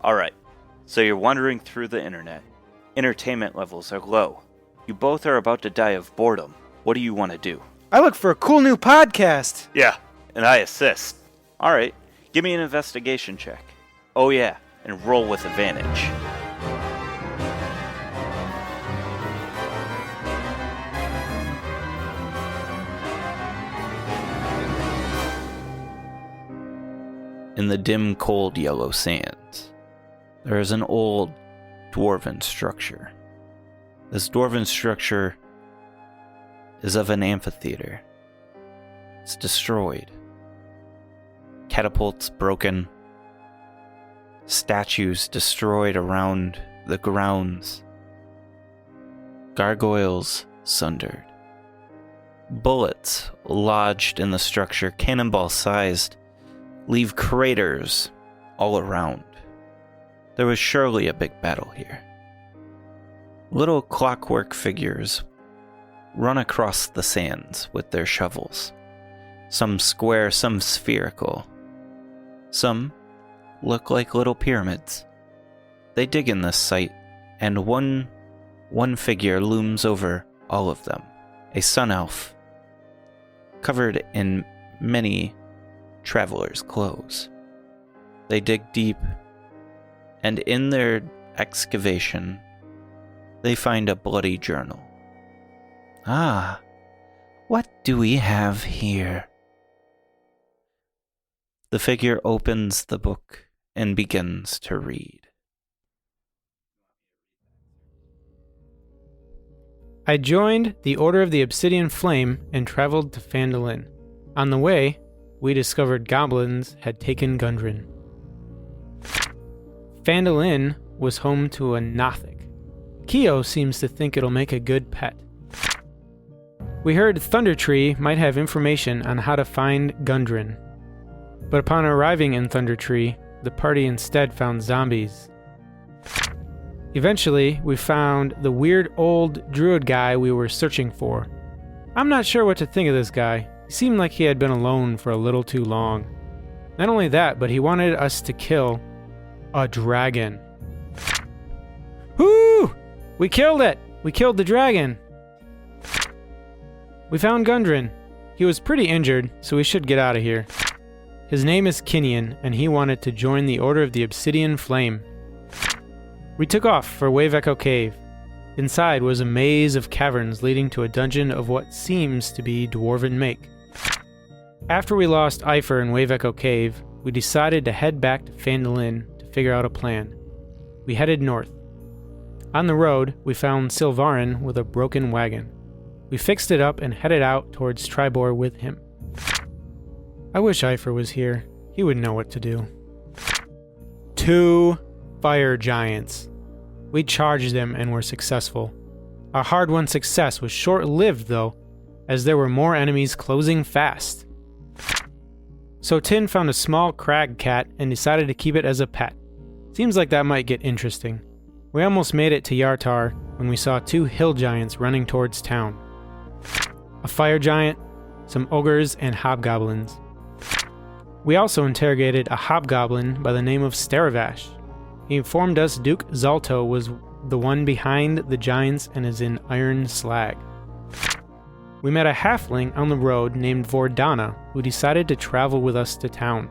Alright, so you're wandering through the internet. Entertainment levels are low. You both are about to die of boredom. What do you want to do? I look for a cool new podcast. Yeah, and I assist. Alright, give me an investigation check. Oh yeah, and roll with advantage. In the dim, cold yellow sands, there is an old dwarven structure. This dwarven structure is of an amphitheater. It's destroyed. Catapults broken. Statues destroyed around the grounds. Gargoyles sundered. Bullets lodged in the structure, cannonball-sized, leave craters all around. There was surely a big battle here. Little clockwork figures run across the sands with their shovels. Some square, some spherical. Some look like little pyramids. They dig in this site, and one figure looms over all of them. A sun elf, covered in many travelers' clothes. They dig deep, and in their excavation, they find a bloody journal. Ah, what do we have here? The figure opens the book and begins to read. I joined the Order of the Obsidian Flame and traveled to Phandalin. On the way, we discovered goblins had taken Gundren. Phandalin was home to a Nothic. Keo seems to think it'll make a good pet. We heard Thundertree might have information on how to find Gundren. But upon arriving in Thundertree, the party instead found zombies. Eventually, we found the weird old druid guy we were searching for. I'm not sure what to think of this guy. He seemed like he had been alone for a little too long. Not only that, but he wanted us to kill a dragon. Woo! We killed it! We killed the dragon! We found Gundren. He was pretty injured, so we should get out of here. His name is Kinian, and he wanted to join the Order of the Obsidian Flame. We took off for Wave Echo Cave. Inside was a maze of caverns leading to a dungeon of what seems to be dwarven make. After we lost Eifer in Wave Echo Cave, we decided to head back to Phandalin to figure out a plan. We headed north. On the road, we found Silvarin with a broken wagon. We fixed it up and headed out towards Tribor with him. I wish Eifer was here. He would know what to do. 2 fire giants. We charged them and were successful. Our hard-won success was short-lived, though, as there were more enemies closing fast. So Tin found a small crag cat and decided to keep it as a pet. Seems like that might get interesting. We almost made it to Yartar when we saw 2 hill giants running towards town. A fire giant, some ogres, and hobgoblins. We also interrogated a hobgoblin by the name of Staravash. He informed us Duke Zalto was the one behind the giants and is in Iron Slag. We met a halfling on the road named Vordana, who decided to travel with us to town.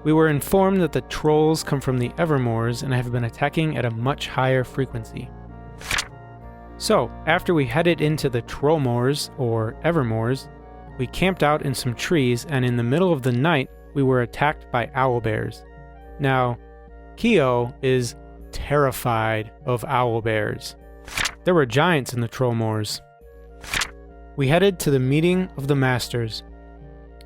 We were informed that the trolls come from the Evermoors and have been attacking at a much higher frequency. So, after we headed into the Trollmoors, or Evermoors, we camped out in some trees, and in the middle of the night, we were attacked by owlbears. Now, Keo is terrified of owlbears. There were giants in the Trollmoors. We headed to the meeting of the Masters.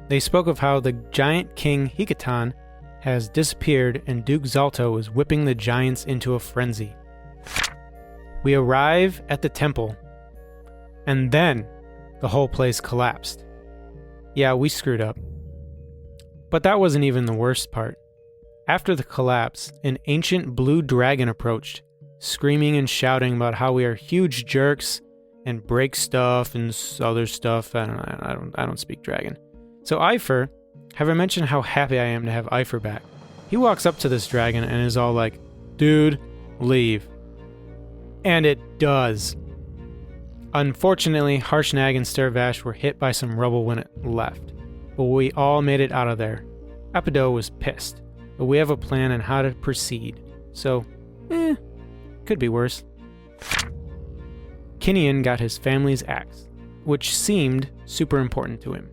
They spoke of how the giant king Hikatan has disappeared and Duke Zalto is whipping the giants into a frenzy. We arrive at the temple, and then the whole place collapsed. Yeah, we screwed up. But that wasn't even the worst part. After the collapse, an ancient blue dragon approached, screaming and shouting about how we are huge jerks and break stuff and other stuff. I don't speak dragon. So Eifer, have I mentioned how happy I am to have Eifer back? He walks up to this dragon and is all like, "Dude, leave." And it does. Unfortunately, Harshnag and Sturvash were hit by some rubble when it left, but we all made it out of there. Apido was pissed, but we have a plan on how to proceed, so, could be worse. Kinian got his family's axe, which seemed super important to him.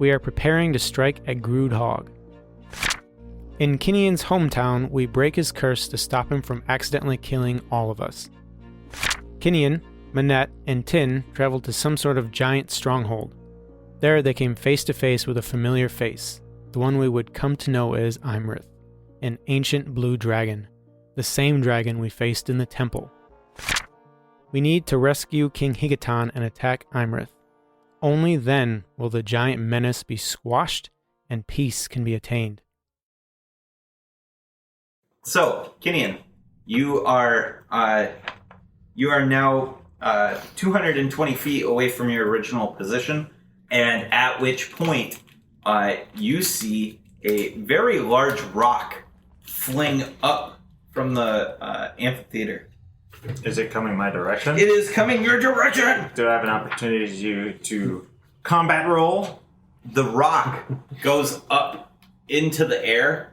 We are preparing to strike a Groodhog. In Kinian's hometown, we break his curse to stop him from accidentally killing all of us. Kinian, Manette, and Tin traveled to some sort of giant stronghold. There they came face to face with a familiar face, the one we would come to know as Imrith, an ancient blue dragon, the same dragon we faced in the temple. We need to rescue King Higatan and attack Imrith. Only then will the giant menace be squashed and peace can be attained. So, Kinian, you are now 220 feet away from your original position, and at which point you see a very large rock fling up from the amphitheater. Is it coming my direction? It is coming your direction! Do I have an opportunity to combat roll? The rock goes up into the air,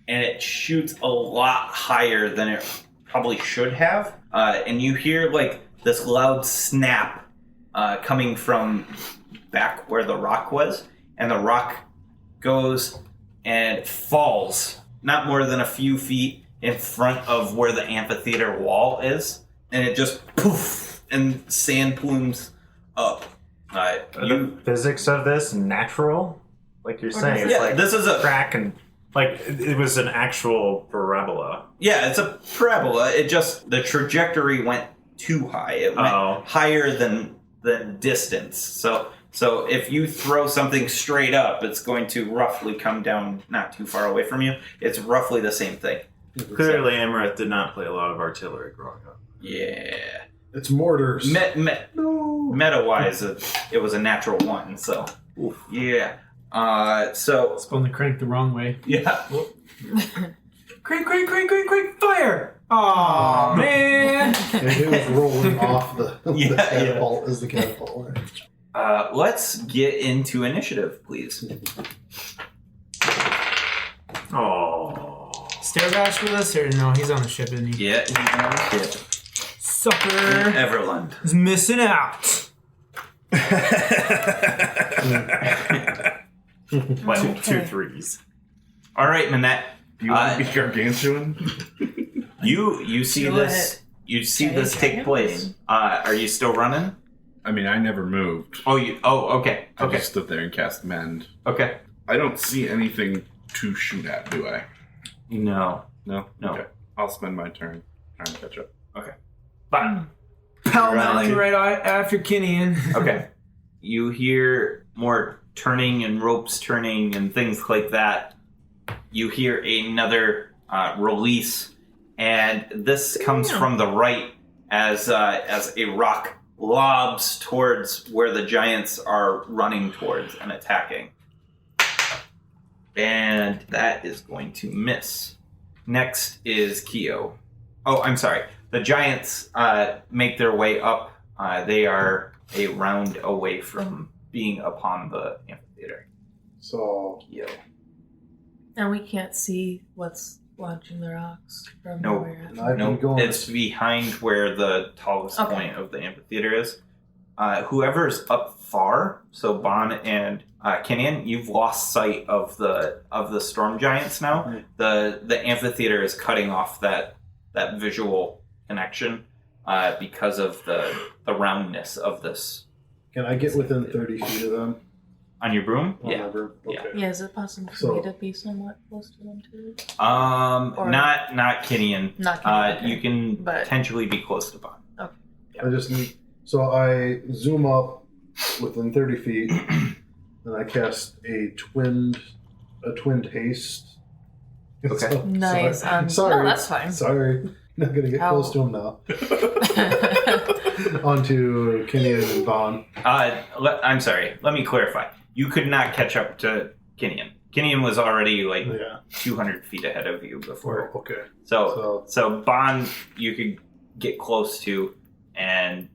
and it shoots a lot higher than it probably should have. And you hear like this loud snap coming from back where the rock was, and the rock goes and falls not more than a few feet in front of where the amphitheater wall is, and it just poof, and sand plumes up. The physics of this natural? Like you're saying, it's like this is a crack and like it was an actual parabola. Yeah, it's a parabola. It just the trajectory went too high. It went higher than distance. So if you throw something straight up, it's going to roughly come down not too far away from you. It's roughly the same thing. Clearly, Emerith did not play a lot of artillery growing up. Yeah. It's mortars. Meta-wise, it was a natural one, so... Oof. Yeah. So... Spun the crank the wrong way. Yeah. Crank, fire! Aw, man! It was rolling off the catapult as the catapult. Let's get into initiative, please. Oh. Stairbash with us? Or no, he's on the ship, isn't he? Yeah, he's on the ship. Sucker! Everland. He's missing out! Like 2 threes. All right, Manette. You want to be gargantuan? You see this. You see this take place. Are you still running? I mean, I never moved. Okay. I just stood there and cast Mend. Okay. I don't see anything to shoot at, do I? No. Okay. I'll spend my turn trying to catch up. Okay. Fine. Pell-melling right after Kinian. Okay. You hear more turning and ropes turning and things like that. You hear another release, and this comes from the right as a rock lobs towards where the giants are running towards and attacking. And that is going to miss. Next is Keo. Oh, I'm sorry. The giants make their way up. They are a round away from being upon the amphitheater. So, Keo. And we can't see what's launching the rocks from No. where we're at. and I've No, been going. it's behind where the tallest Okay. point of the amphitheater is. Whoever's up far, so Bon and Kinian, you've lost sight of the storm giants now. Right. The amphitheater is cutting off that visual connection because of the roundness of this. Can I get within 30 feet of them? On your broom? Yeah. Whatever. Yeah. Okay. Yeah, is it possible for So- me to be somewhat close to them too? Or- Not Kinian. Not Kinian, okay. You can But- potentially be close to Bon. I just need. So I zoom up within 30 feet, and I cast a twinned haste. Okay. So- Nice. Sorry. No, that's fine. Sorry. Not gonna get close to him now. Onto Kinian and Bon. I'm sorry. Let me clarify. You could not catch up to Kinian. Kinian was already like Yeah. 200 feet ahead of you before. Oh, okay. So Bond, you could get close to, and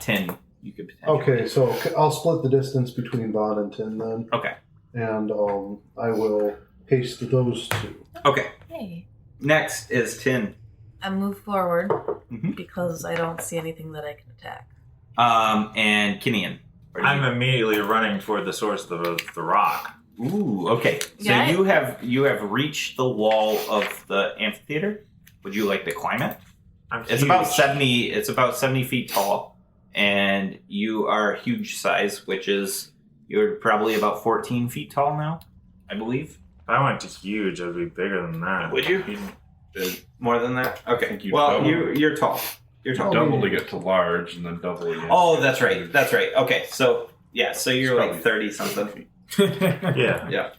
Tin, you could potentially. Okay, so I'll split the distance between Bond and Tin then, Okay. and I will haste those two. Okay. Hey. Next is Tin. I move forward Mhm. because I don't see anything that I can attack. And Kinian. I'm immediately running toward the source of the rock. Ooh, okay. So Yeah, you have reached the wall of the amphitheater. Would you like to climb it? It's about 70. It's about 70 feet tall, and you are huge size, which is you're probably about 14 feet tall now, I believe. If I went to huge, I'd be bigger than that. Would you? More than that? Okay. think you'd Well, double. you're tall. You're tall. Double to get to large, and then double again. Oh, that's right. That's right. Okay, so yeah, so you're It's like probably 30 something. Yeah. Yeah.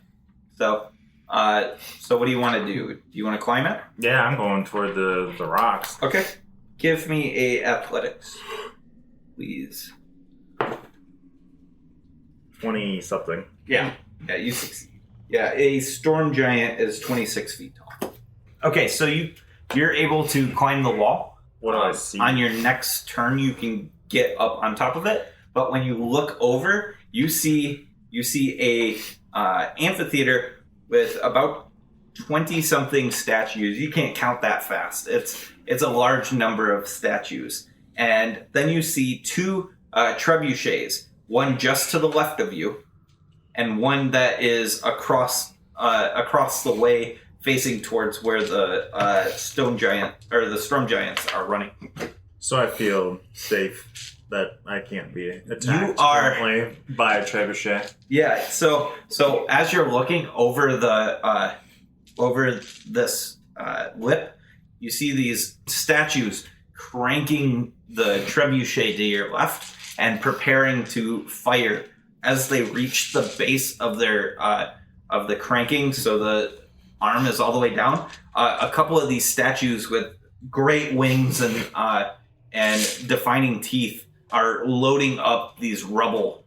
So, so what do you want to do? Do you want to climb it? Yeah, I'm going toward the rocks. Okay. Give me a athletics, please. 20 something. Yeah. Yeah, you succeed. Yeah, a storm giant is 26 feet tall. Okay, so you're able to climb the wall. What do I see? On your next turn, you can get up on top of it. But when you look over, you see a amphitheater with about 20 something statues. You can't count that fast. It's a large number of statues, and then you see two trebuchets. One just to the left of you, and one that is across the way, facing towards where the stone giant or the storm giants are running. So I feel safe that I can't be attacked You are- currently by a trebuchet. Yeah. So as you're looking over the over this lip, you see these statues cranking the trebuchet to your left and preparing to fire as they reach the base of their of the cranking. So the arm is all the way down. A couple of these statues with great wings and defining teeth are loading up these rubble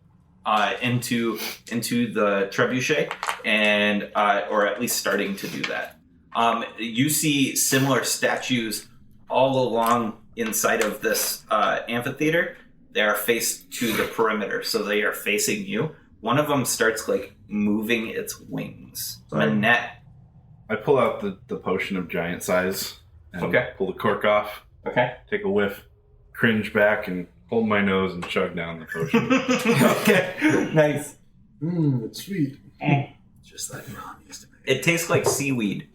into the trebuchet, and or at least starting to do that. You see similar statues all along inside of this amphitheater. They are faced to the perimeter, so they are facing you. One of them starts like moving its wings. Manette. I pull out the potion of giant size and Okay. pull the cork off, Okay. take a whiff, cringe back, and hold my nose and chug down the potion. Okay. Nice. It's sweet. Just like Mom used to make. It tastes like seaweed.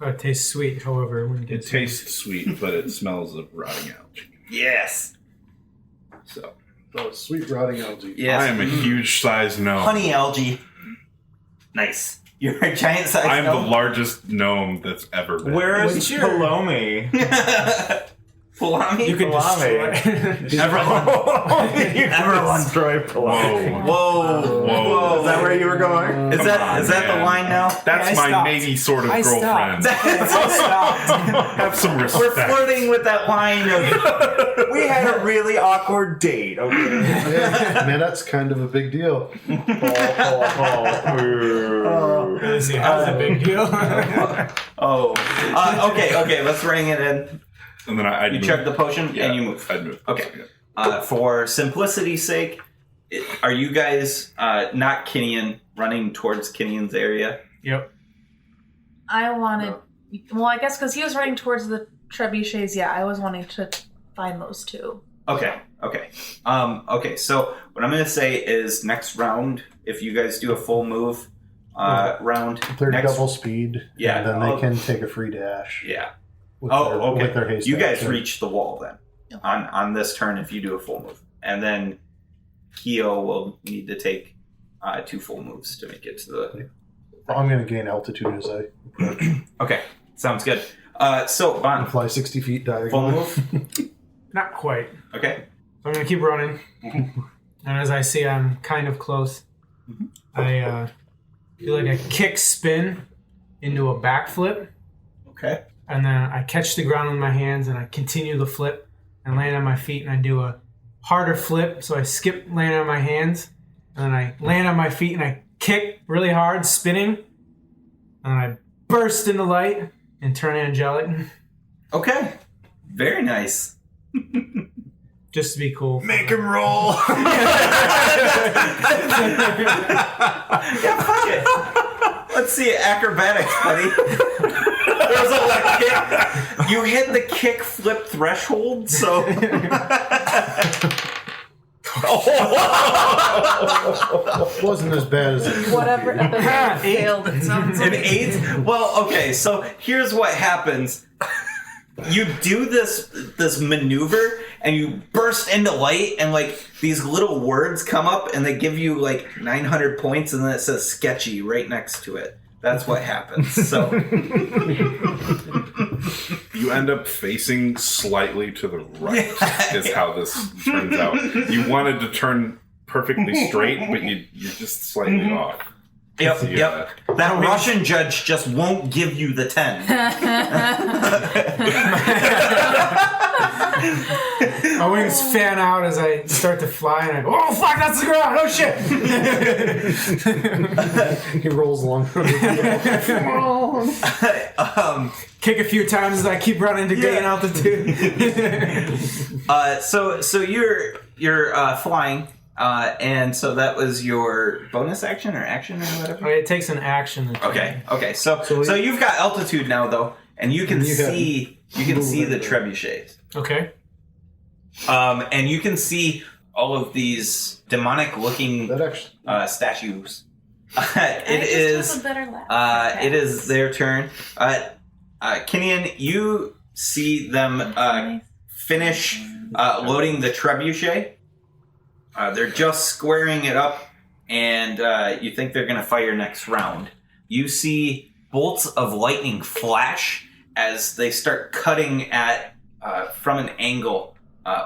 Oh, it tastes sweet, however, when it It gets tastes sweet, but it smells of rotting algae. Yes. So Oh, sweet rotting algae. Yes. I am a huge size gnome. Honey algae. Nice. You're a giant size. I'm the largest gnome that's ever been. Where's What's your- Palomi? Salami? You can Salami. destroy. Everyone destroy Palomi. Whoa. Whoa. Is that where you were going? Is that the man. line now? That's I my stopped. maybe sort of I girlfriend. stopped. Have some We're respect. flirting with that line of We had a really awkward date, okay? Man, that's kind of a big deal. See, how's a big deal? okay, let's ring it in. And then I'd You move. chug the potion Yeah, and you move. I'd move. Okay. Yeah. For simplicity's sake, are you guys not Kinian running towards Kinian's area? Yep. I wanted. Well, I guess because he was running towards the trebuchets. Yeah, I was wanting to find those two. Okay. Okay. So what I'm going to say is next round, if you guys do a full move round, They're next, double speed. Yeah, And then I'll- they can take a free dash. Yeah. With Okay. With their haste You guys action. reach the wall then Yep. on this turn if you do a full move, and then Keo will need to take 2 full moves to make it to the. I'm going to gain altitude as I approach. Okay, sounds good. So Bon, Fly 60 feet full diagonally. move. Not quite. Okay. So I'm gonna keep running, and as I see I'm kind of close, I do like a kick spin into a backflip, Okay. and then I catch the ground with my hands, and I continue the flip and land on my feet, and I do a harder flip. So I skip land on my hands, and then I land on my feet, and I kick really hard, spinning, And I burst into light and turn angelic. Okay. Very nice. Just to be cool. Make him roll. Yeah, fuck it. Let's see acrobatics, buddy. There's a kick. You hit the kick flip threshold, so. Wasn't as bad as it Whatever episode failed, it sounds An like. 8? Well, okay, so here's what happens. You do this maneuver and you burst into light and like these little words come up and they give you like 900 points and then it says sketchy right next to it. That's what happens. So You end up facing slightly to the right, is how this turns out. You wanted to turn perfectly straight, but you're just slightly off. Yep, Yeah. yep. That Russian judge just won't give you the 10. My wings fan out as I start to fly, and I go, "Oh fuck, that's the ground! Oh shit!" he rolls along. Kick a few times as I keep running to gain altitude. So you're flying, and so that was your bonus action or action or whatever. Okay, it takes an action. Okay. So you've got altitude now though, and you can see the trebuchets. Okay. And you can see all of these demonic-looking That actually. statues. It is their turn. Kinian, you see them finish loading the trebuchet. They're just squaring it up, and you think they're going to fire next round. You see bolts of lightning flash as they start cutting at from an angle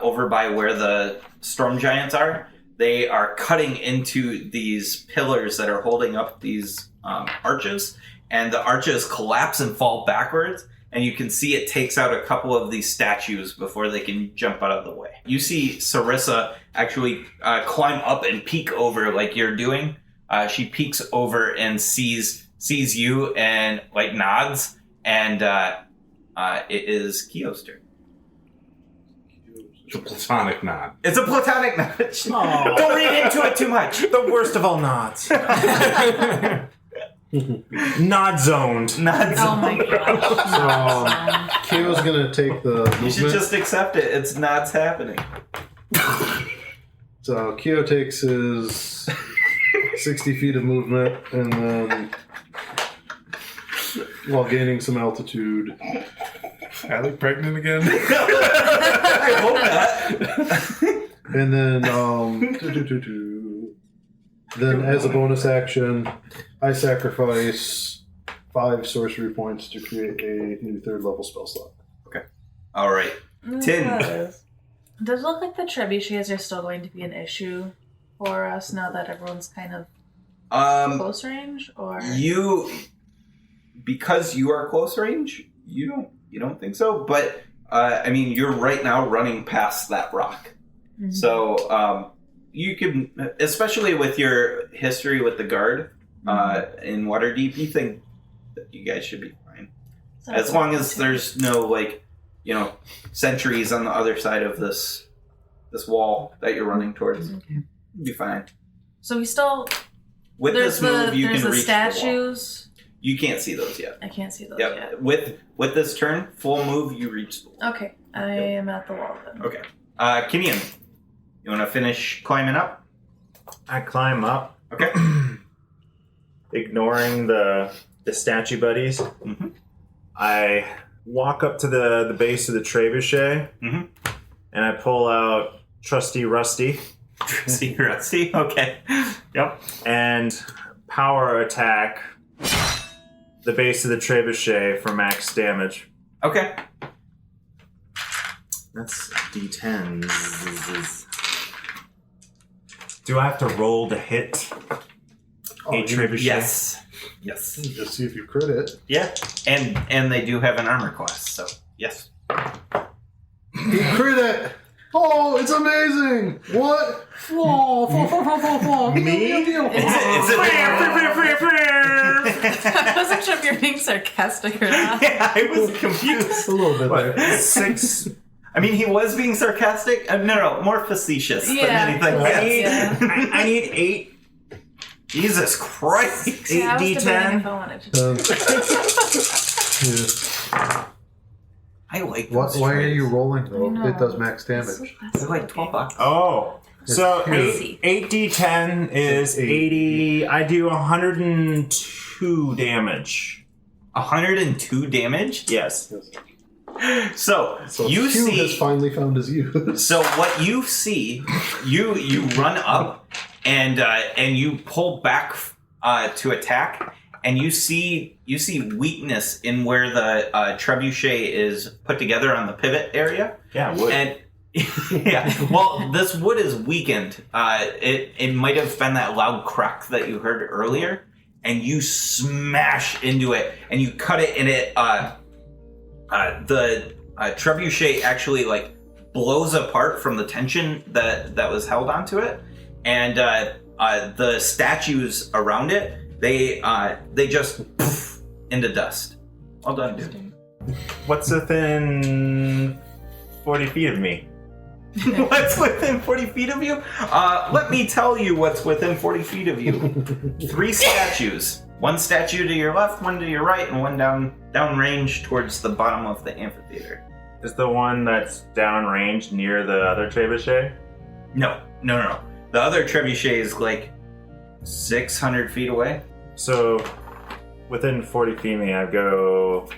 over by where the storm giants are. They are cutting into these pillars that are holding up these arches, and the arches collapse and fall backwards, and you can see it takes out a couple of these statues before they can jump out of the way. You see Sarissa actually climb up and peek over like you're doing. She peeks over and sees you and like nods, and it is Kyo's turn. It's a platonic nod. It's a platonic nod. Don't read into it too much. The worst of all nods. Nod zoned. Nod Oh my gosh. Kyo's gonna take the movement. You should just accept it. It's nods happening. So Kyo takes his 60 feet of movement, and then while gaining some altitude. Allie pregnant again? I hope not. And then, then as a bonus action, I sacrifice 5 sorcery points to create a new 3rd level spell slot. All right. Tin. Does it look like the trebuchets are still going to be an issue for us now that everyone's kind of close range? Or Because you are close range, you don't think so, but I mean, you're right now running past that rock. Mm-hmm. So you can, especially with your history with the guard in Waterdeep, you think that you guys should be fine. So as long as there's no, sentries on the other side of this wall that you're running towards. Okay. You'll be fine. So we still... With this move, you can reach statues. the wall. You can't see those yet. I can't see those yet. yet. With this turn, full move, you reach the wall. Okay, I am at the wall then. Okay. Kinian, you want to finish climbing up? I climb up. Okay. Ignoring the statue buddies. Mm-hmm. I walk up to the base of the trebuchet, and I pull out Trusty Rusty. Trusty Rusty? Okay. Yep. And power attack the base of the trebuchet for max damage. Okay. That's D10s. Do I have to roll to hit a trebuchet? Yes. Just see if you crit it. Yeah. And they do have an armor class, so yes. You crit it! Oh, it's amazing! What? Me? I wasn't sure if you're being sarcastic or not. Yeah, I was confused. A little bit there. What, 6? I mean, he was being sarcastic. No, more facetious than Yeah. anything. Yeah. I need 8. Jesus Christ. 8 Yeah, I was debating if D10. I wanted to. Yeah. I like Why those are trays. you rolling though? No. It does max damage. They're like $12. Oh. So Crazy. 8 D10 is 80. I do 102 damage. 102 damage? Yes. So you Hugh see... has finally found his use. So what you see, you run up and you pull back to attack, and you see weakness in where the trebuchet is put together on the pivot area. Yeah, wood. And yeah, well, this wood is weakened. It might have been that loud crack that you heard earlier, and you smash into it, and you cut it, and it the trebuchet actually like blows apart from the tension that was held onto it, and the statues around it they just poof into dust. Well done, dude. What's within 40 feet of me? What's within 40 feet of you? Let me tell you what's within 40 feet of you. 3 statues. One statue to your left, one to your right, and one downrange towards the bottom of the amphitheater. Is the one that's downrange near the other trebuchet? No. The other trebuchet is like 600 feet away. So, within 40 feet of me, I go...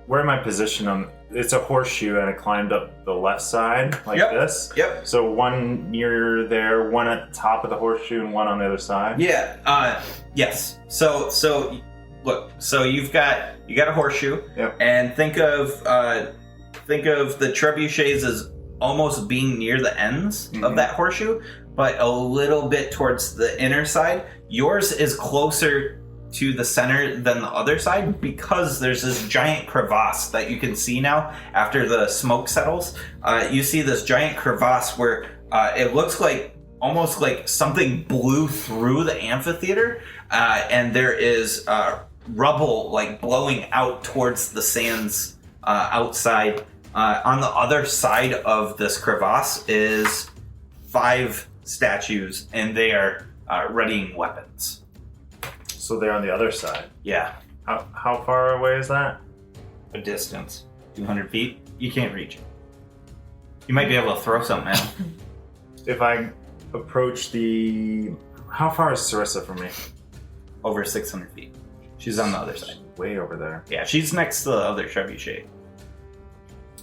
Where am I positioned on... It's a horseshoe, and I climbed up the left side, like this. Yep. So one near there, one at the top of the horseshoe, and one on the other side? Yeah, yes. So look, so you got a horseshoe, Yep. and think of the trebuchets as almost being near the ends of that horseshoe, but a little bit towards the inner side. Yours is closer to the center than the other side because there's this giant crevasse that you can see now after the smoke settles. You see this giant crevasse where it looks like almost like something blew through the amphitheater, and there is rubble like blowing out towards the sands outside. On the other side of this crevasse is 5 statues, and they are readying weapons. So they're on the other side. Yeah, How far away is that? a distance, 200 feet. You can't reach it. You might be able to throw something at them. If I approach the... How far is Sarissa from me? Over 600 feet. She's on the other side. Way over there. Yeah, she's next to the other trebuchet.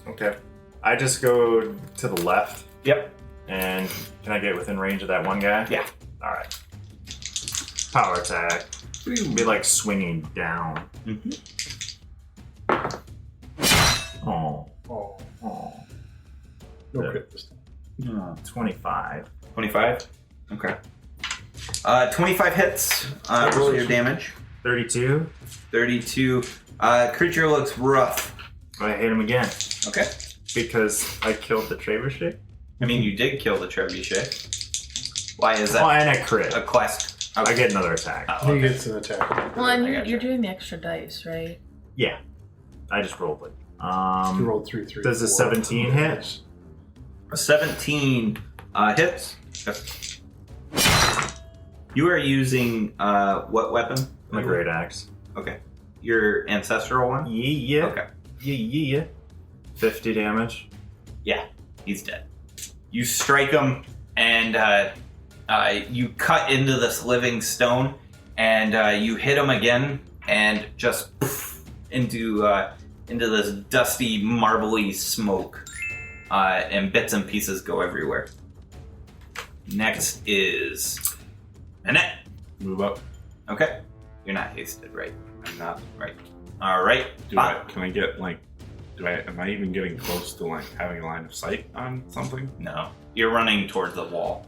Okay. I just go to the left, Yep. and can I get within range of that one guy? Yeah. Alright. Power attack. Be like swinging down. Mm-hmm. Oh. Oh, Oh. no Yeah. crit this time. 25. 25? Okay. 25 hits. Roll your damage. 32. 32. Creature looks rough. I hit him again. Okay. Because I killed the trebuchet. I mean, you did kill the trebuchet. Why is that Oh, and I crit. a class? I get another attack. Oh, He okay. gets an attack. Well, and I gotcha. you're doing the extra dice, right? Yeah. I just rolled it. He rolled 3, 3. Does the 4. 17 hit? 17 hits. You are using what weapon? My great axe. Okay. Your ancestral one? Yeah. Okay. Yeah. 50 damage. Yeah, he's dead. You strike him, and you cut into this living stone, and you hit him again, and just poof, into this dusty, marbly smoke, and bits and pieces go everywhere. Next is Annette. Move up. Okay, you're not hasted, right? I'm not, right? All right. Can I get like? Am I even getting close to like having a line of sight on something? No, you're running towards the wall.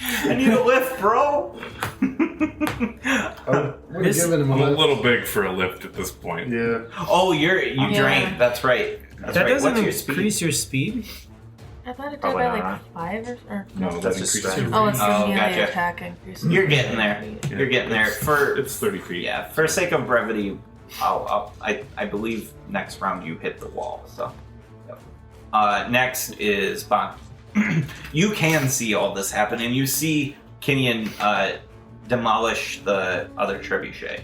I need a lift, bro. We're giving him a I'm a lift. little big for a lift at this point. Yeah. Oh, you Yeah. drank. That's right. That's That right. doesn't What's your speed? increase your speed? I thought it did Probably by not. like 5 or No, That's that just increases strength. your Oh, it's the Oh, melee gotcha. attack increase. You're getting there. You're getting there. For It's 30 feet. yeah, for sake of brevity, I believe next round you hit the wall. So, yep. Next is Bon. You can see all this happen, and you see Kenyon demolish the other trebuchet.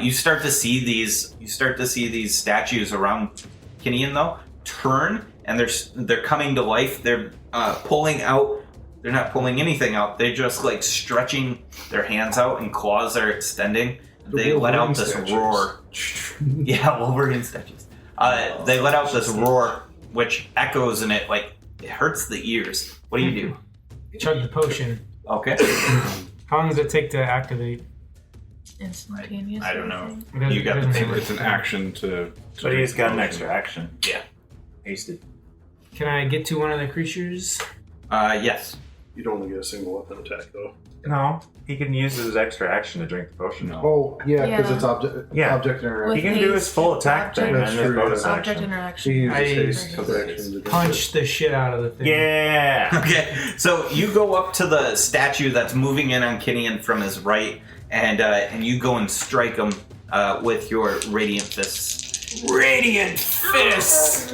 You start to see these statues around Kenyon though turn, and they're coming to life. They're pulling out. They're not pulling anything out. They're just like stretching their hands out, and claws are extending. They let out this roar. Yeah, Wolverine statues. They let out this roar, which echoes, and it hurts the ears. What do you do? Chug the potion. Okay. How long does it take to activate? Instantaneous. I don't know. It doesn't- You got it the doesn't paper. have It's an action to But he's got an extra action. Yeah. Hasted. Can I get to one of the creatures? Yes. You'd only get a single weapon attack, though. No, he can use his extra action to drink the potion. No. Oh, yeah, because Yeah. it's object Yeah. interaction. He can do his full attack Object- thing and That's his true, bonus yeah. Object action. He interaction. uses I- haste as action to do Punch the shit out of the thing. Yeah. Okay. So you go up to the statue that's moving in on Kenyon from his right, and you go and strike him with your radiant fists. Radiant Fist!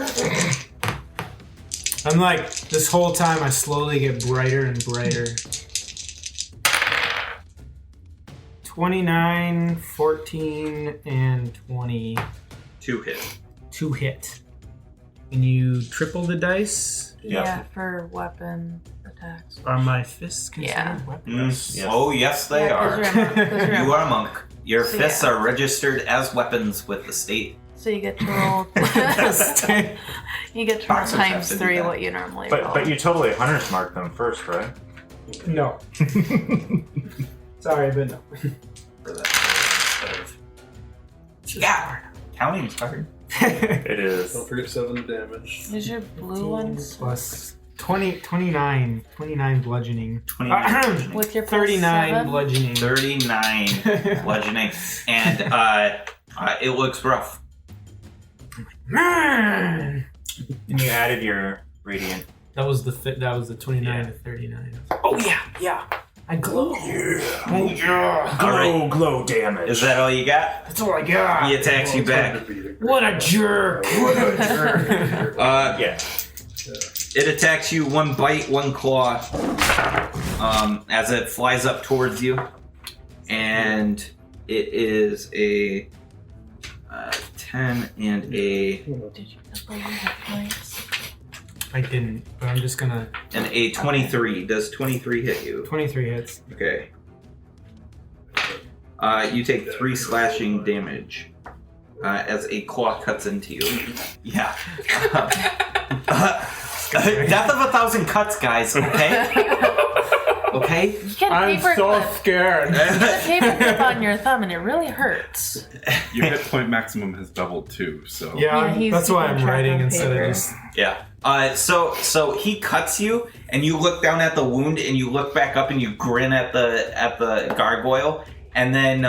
I'm like, this whole time I slowly get brighter and brighter. 29, 14, and 20. 2 hit. 2 hit. And you triple the dice? Yeah, for weapon attacks. Are my fists considered Yeah. weapons? Yes. Oh yes, they Yeah, are. 'cause you're a monk, 'cause you're a You are a monk. monk. Your So, fists yeah. are registered as weapons with the state. So you get to roll. You get to roll Boxers have times to do 3 that. what you normally roll. But you totally hunter's mark them first, right? No. Sorry, but no. For that instead of- Yeah, counting's hard. It is. Don't forget 7 damage. Is your blue ones Plus 29 bludgeoning. 29. with your plus 39 7? bludgeoning. 39 bludgeoning, and it looks rough. Man! And you added your radiant. That was the 29 to 39. Oh yeah. I glow. Glow damage. Is that all you got? That's all I got. He attacks you back. What a jerk! What a jerk! Yeah. It attacks you 1 bite, 1 claw, as it flies up towards you, and it is a 10 and a Did you double your hit points? I didn't, but I'm just gonna. 23. Does 23 hit you? 23 hits. Okay. You take 3 slashing damage as a claw cuts into you. Yeah. Death of 1,000 cuts, guys. Okay. Okay. You get a paper clip. scared. You get a paper clip on your thumb and it really hurts. Your hit point maximum has doubled too, so Yeah, he's that's why keeping I'm track writing on instead paper. of just. Yeah. So he cuts you, and you look down at the wound, and you look back up, and you grin at the gargoyle, and then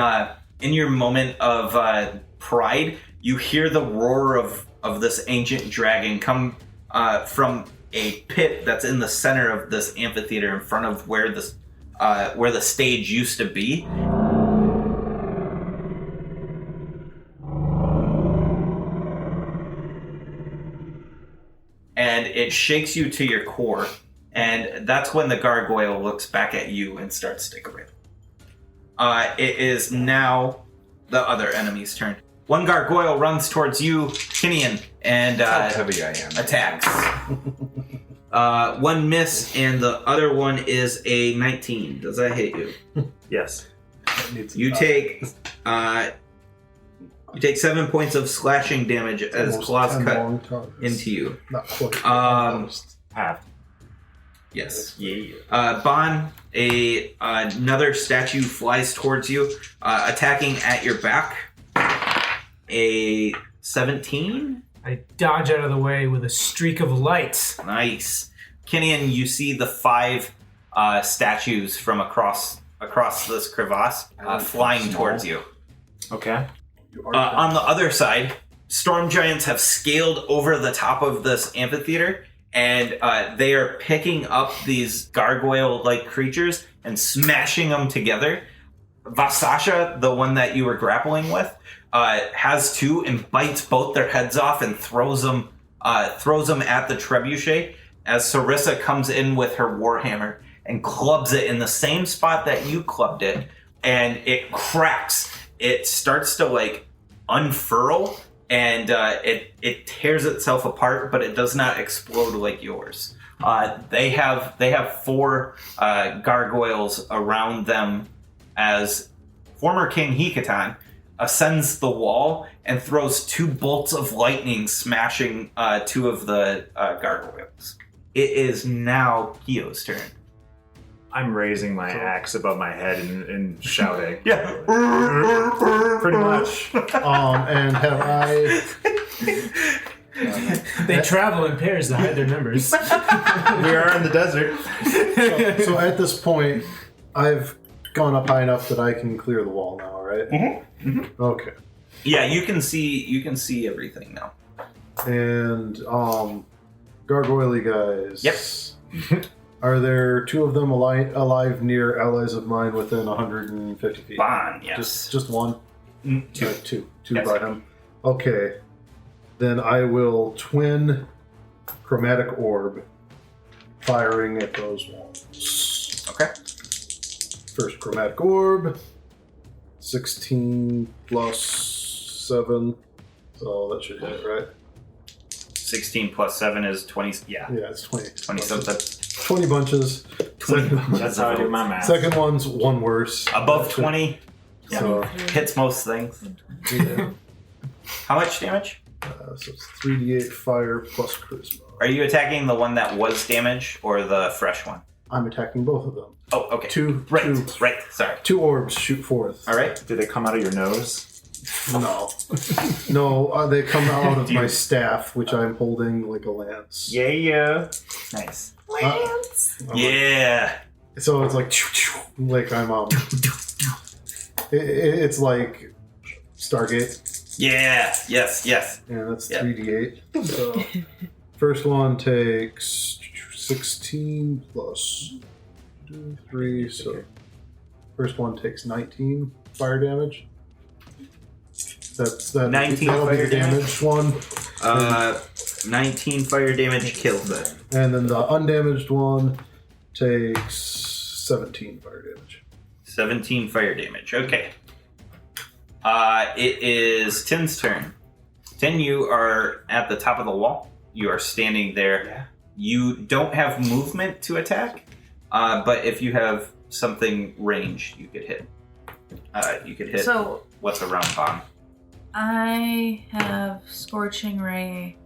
in your moment of pride, you hear the roar of this ancient dragon come from a pit that's in the center of this amphitheater, in front of where the stage used to be. And it shakes you to your core, and that's when the gargoyle looks back at you and starts to grin. It is now the other enemy's turn. One gargoyle runs towards you, Kenyon, and how heavy I am. attacks. One miss, and the other one is a 19. Does that hit you? Yes. You take 7 points of slashing damage as Almost claws 10 cut long tongues. into you. Not quite. Almost. Half. Yes. Yeah. Bon, another statue flies towards you, attacking at your back. A 17? I dodge out of the way with a streak of light. Nice. Kenyon, you see the 5 statues from across this crevasse flying towards you. Okay. On the other side, storm giants have scaled over the top of this amphitheater, and they are picking up these gargoyle-like creatures and smashing them together. Vasasha, the one that you were grappling with, has two and bites both their heads off and throws them at the trebuchet as Sarissa comes in with her warhammer and clubs it in the same spot that you clubbed it, and it cracks. It starts to like unfurl, and it tears itself apart, but it does not explode like yours. They have four gargoyles around them as former King Hikatan ascends the wall and throws two bolts of lightning, smashing two of the gargoyles. It is now Kyo's turn. I'm raising my axe above my head and shouting. Yeah. Pretty much. And have I... They travel in pairs to hide their numbers. We are in the desert. So at this point, I've gone up high enough that I can clear the wall now, right? Mm-hmm. Mm-hmm. Okay. Yeah, you can see everything now. And gargoyle guys. Yep. Are there two of them alive near allies of mine within 150 feet? Bon, yes. Just one? Two. Two Yes. by him. Okay. Then I will twin chromatic orb firing at those walls. Okay. First chromatic orb. 16 plus 7. So that should hit, right? 16 plus 7 is 20. Yeah. Yeah, it's 20. 20 something. 20 bunches. 20 bunches. That's how I do my math. Second one's one worse. Above 20. Yeah. So, Hits most things. yeah. How much damage? So it's 3d8 fire plus charisma. Are you attacking the one that was damaged or the fresh one? I'm attacking both of them. Oh, okay. Two Sorry. orbs shoot forth. All right. Do they come out of your nose? No. No, they come out of my staff, which I'm holding like a lance. Yeah. Nice. Lance. Yeah. So it's like I'm it's like Stargate. Yeah. Yes. And that's Yep. 3d8. So first one takes 16 plus 2, 3. So first one takes 19 fire damage. That'll 19 be fire the damaged one. 19 fire damage kills it. And then the undamaged one takes 17 fire damage. 17 fire damage. Okay. It is Tin's turn. Tin, you are at the top of the wall. You are standing there. Yeah. You don't have movement to attack, but if you have something ranged, you could hit. You could hit So what's a round bomb. I have Scorching Ray.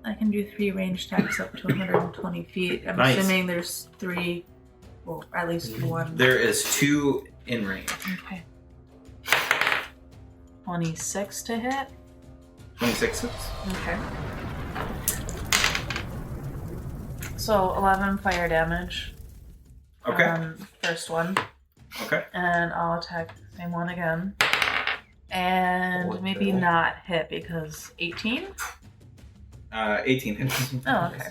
I can do 3 range attacks up to 120 feet. I'm Nice. assuming there's 3, well, at least 1. There is 2 in range. Okay. 26 to hit. 26 hits. Okay. So 11 fire damage. Okay. First one. Okay. And I'll attack the same one again. And What maybe the- not hit because 18? 18 hits. Oh, okay.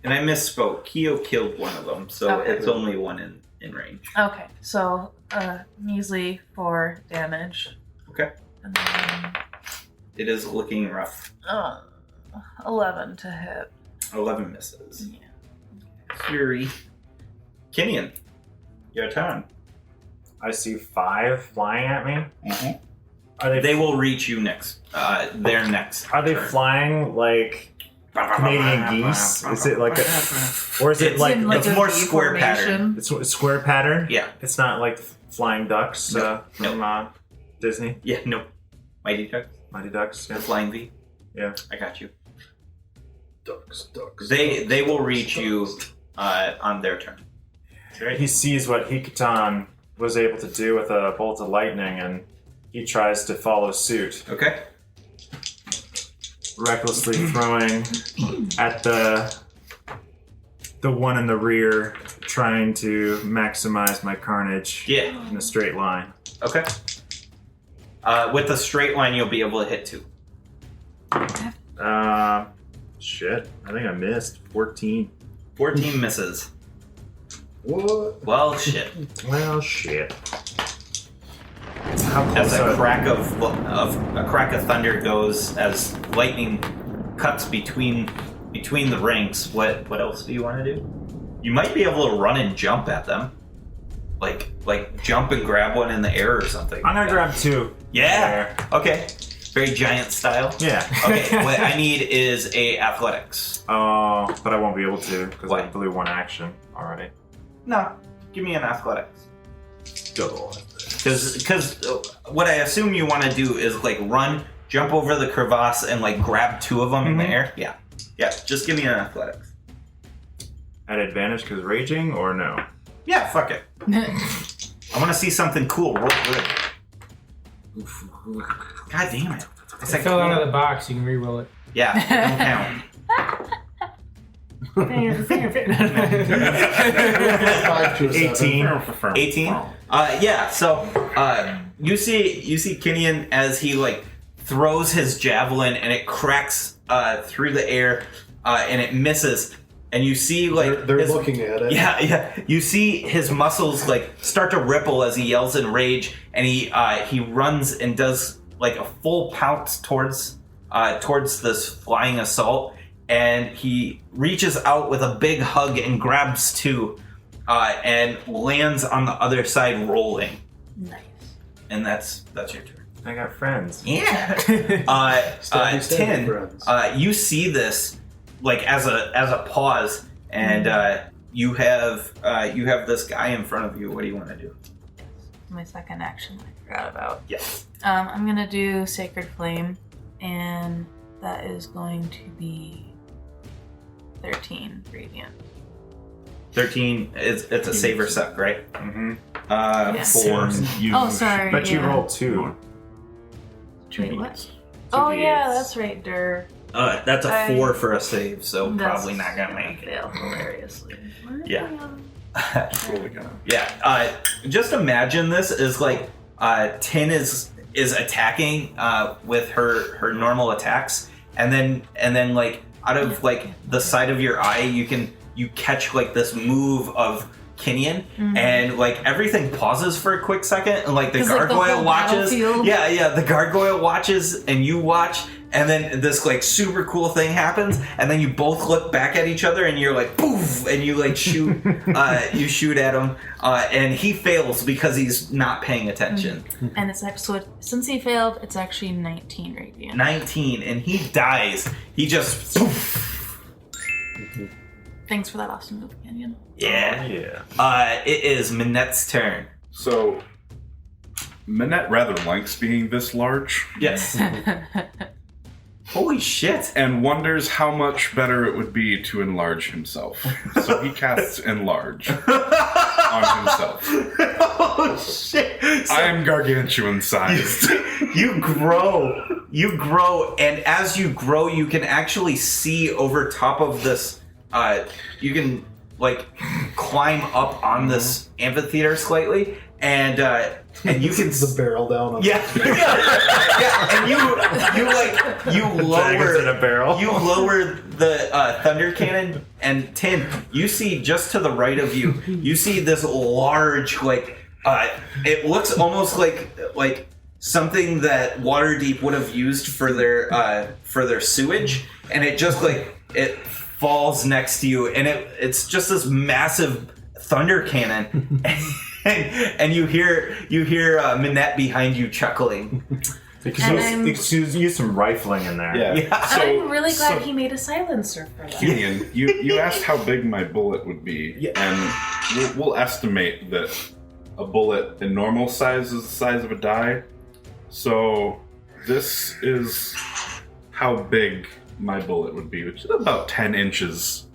And I misspoke. Kyo killed one of them, so Okay. it's only one in range. Okay, so measly 4 damage. Okay. And then It is looking rough. 11 to hit. 11 misses. Yeah. Fury. Kenyon, your turn. I see 5 flying at me. Mm-hmm. Are They will reach you next. They're next. Are they turn. flying like Canadian geese? Is it like a, or is it It's like in, like, it's a more V square pattern. formation. it's a square pattern? Yeah. It's not like flying ducks No. from Disney. Yeah, no. Mighty Ducks. Mighty Ducks. The Yeah. Flying V. Yeah. I got you. Ducks. They will reach you on their turn. He sees what Hikatan was able to do with a bolt of lightning, and he tries to follow suit, Okay. recklessly throwing at the one in the rear, trying to maximize my carnage Yeah. in a straight line. Okay. With the straight line, you'll be able to hit 2. Shit. I think I missed. 14. 14 misses. What? Well, shit. Well, shit. How As close a crack of thunder goes, as lightning cuts between the ranks. What else do you want to do? You might be able to run and jump at them, like jump and grab one in the air or something. I'm gonna grab 2. Yeah. Okay. Very giant style. Yeah. Okay. What I need is a athletics. Oh, but I won't be able to because I Why? blew 1 action already. No. Give me an athletics. Double. Because what I assume you want to do is like run, jump over the crevasse, and like grab 2 of them in the air. Yeah. Yeah. Just give me an athletics. At advantage because raging or no? Yeah. Fuck it. I want to see something cool. Roll good. God damn it. It's I like fell out of the box. You can re-roll it. Yeah. It don't count. 5 to a 7. 18. 18. Yeah. So you see Kenyon as he like throws his javelin and it cracks through the air and it misses. And you see like They're looking at it. Yeah. You see his muscles like start to ripple as he yells in rage, and he runs and does like a full pounce towards this flying assault, and he reaches out with a big hug and grabs 2, and lands on the other side rolling. Nice. And that's your turn. I got friends. Yeah. Stabby, stabby, 10. friends. You see this like as a pause, and you have this guy in front of you. What do you want to do? My second action I forgot about. Yes. I'm gonna do Sacred Flame, and that is going to be 13 radiant. 13. It's a save or suck, right? Mm-hmm. Yes. 4. Oh, sorry. But you yeah. rolled 2. Wait, what? Oh yeah, that's right, Dur. That's a I- 4 for a save, so That's probably not gonna make it. fail hilariously. Yeah. Totally gonna. Yeah. Just imagine this is like Tin is attacking with her normal attacks, and then like out of like the side of your eye you catch like this move of Kenyon, and like everything pauses for a quick second, and like the 'Cause, like, the gargoyle whole watches. battlefield- Yeah, the gargoyle watches, and you watch, and then this like super cool thing happens, and then you both look back at each other, and you're like poof, and you like shoot, you shoot at him, and he fails because he's not paying attention. And it's actually, since he failed, it's actually 19 radiant. 19, and he dies. He just poof. Thanks for that awesome move, Canyon. Yeah. Yeah. It is Minette's turn. So, Minette rather likes being this large Yes. Holy shit. and wonders how much better it would be to enlarge himself. So he casts Enlarge on himself. Oh shit. I am gargantuan sized. You grow, and as you grow, you can actually see over top of this. You can like climb up on this amphitheater slightly, and you can the barrel down. On yeah, and you Dragons in a lower barrel. you lower the thunder cannon, and Tin, you see just to the right of you, you see this large like it looks almost like something that Waterdeep would have used for their sewage, and it just like it falls next to you, and it's just this massive thunder cannon, and you hear Minette behind you chuckling. Because you use some rifling in there. Yeah. I'm really glad he made a silencer for that. Kenyon, you asked how big my bullet would be, and we'll estimate that a bullet in normal size is the size of a die. So this is how big my bullet would be, which is about 10 inches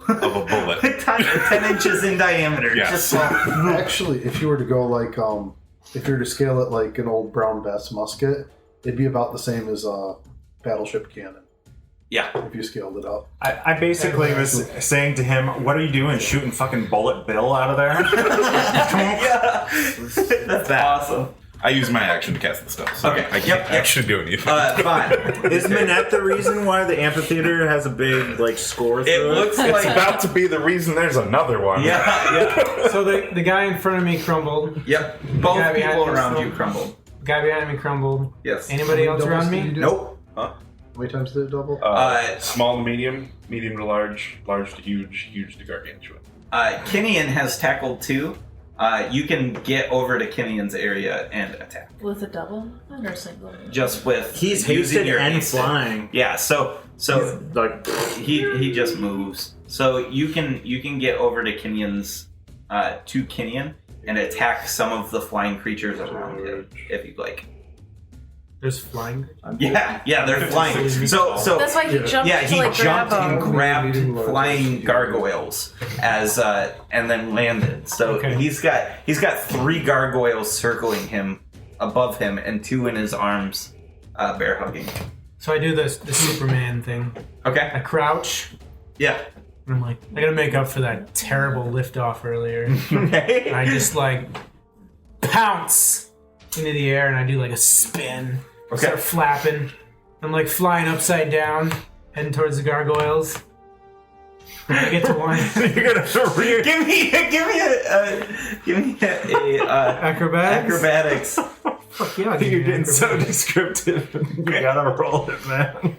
of a bullet. 10 inches in diameter. Yes. Just Actually, if you were to go like, if you were to scale it like an old Brown Bess musket, it'd be about the same as a battleship cannon. yeah. If you scaled it up. I basically was saying to him, "What are you doing? Shooting fucking Bullet Bill out of there?" Yeah. That's awesome. I use my action to cast the spell. So Okay. I can't actually do anything. Fine. Is Manette the reason why the amphitheater has a big score through It looks It's like about to be the reason there's another one. yeah. So the guy in front of me crumbled. Yep. guy Both behind people me around still- you crumbled. The guy behind me crumbled. Yes. Anybody else Double around speed me? you do? Nope. How many times did it double? Small to medium, medium to large, large to huge, huge to gargantuan. Kinian has tackled 2. You can get over to Kinian's area and attack. With a double or a single? Just with He's using hasted your and hasted. flying. Yeah, so Like, he just moves. So you can get over to Kinian's to Kinian and attack some of the flying creatures around him if you'd like. There's flying. Yeah, they're flying. So That's why he jumped yeah, to he like jumped grab and him. grabbed Medium, large, flying huge. gargoyles as and then landed. So Okay. he's got 3 gargoyles circling him above him and 2 in his arms, bear hugging. So I do the Superman thing. Okay. I crouch, Yeah. and I'm like, I gotta make up for that terrible liftoff earlier. Okay. And I just like pounce into the air, and I do like a spin. Okay. Start flapping. I'm like flying upside down, heading towards the gargoyles. I get to one. you're gonna give me a Acrobatics. acrobatics. Fuck yeah, I'll give You're you getting so acrobatics. descriptive. You gotta roll it, man.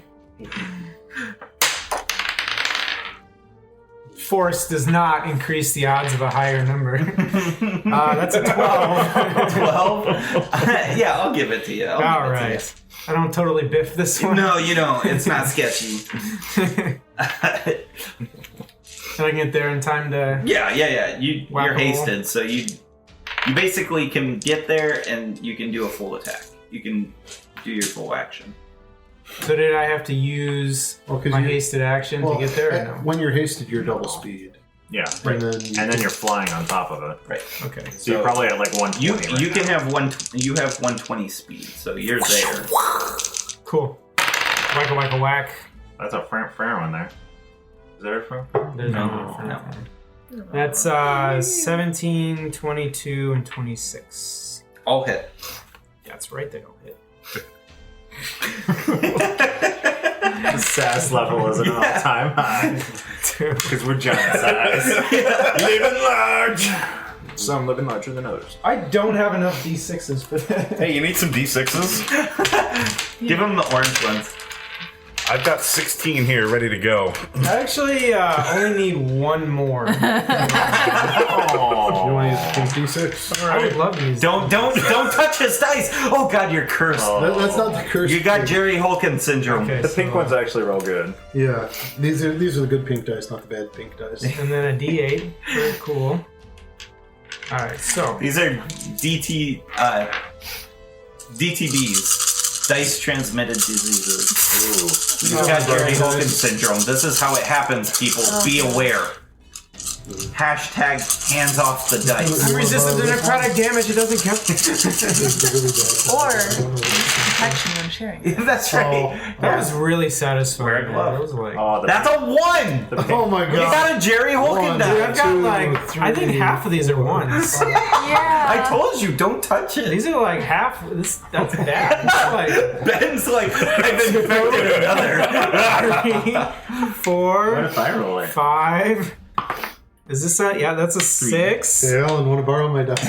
Force does not increase the odds of a higher number. That's a 12. 12. Yeah, I'll give it to you. All right. I don't totally biff this one. No, you don't. It's not sketchy. Can I get there in time to... Yeah. You're Whack-a-mole. hasted, so you basically can get there and you can do a full attack. You can do your full action. So did I have to use Well, 'cause my you- hasted action to get there or no? When you're hasted, you're double speed. Yeah. And then You're flying on top of it. Right. Okay. So you're probably at like 120. You right can now. have you have 120 speed, so you're there. Cool. Whack a whack a whack. That's a fair one there. Is there a fair? There's No. That's 17, 22, and 26. All hit. That's right, they don't hit. The sass level is an all-time high. Because we're giant size. Living large. Some living larger than others. I don't have enough D6s for that. Hey, you need some D6s? Give him the orange ones. I've got 16 here ready to go. I actually only need one more. you want to use pink D6? I would love to use Don't touch his dice. Oh God, you're cursed. That's not the curse. You got Jerry Holkins syndrome. Okay, The pink so- one's actually real good. Yeah, these are the good pink dice, not the bad pink dice. And then a D8. Very cool. Alright, so. These are DTBs. Dice transmitted diseases. He's got Jerry Holkins syndrome. This is how it happens, people. Be aware. Hashtag hands off the dice. I'm resistant to necrotic damage, it doesn't count. Or protection when sharing. That's right. That was really satisfying. Wear a glove. That was like. Oh, the That's a 1! Oh my You god! got a Jerry Holkins One, die. Dude, I've got two, like. I think three, half of these are ones. Yeah. I told you, don't touch it. These are like half. That's bad. It's like Ben's like, I've infected another. 3, 4, if I roll it? 5. Is this a? Yeah, that's a 6. Hey, Alan, want to borrow my dice?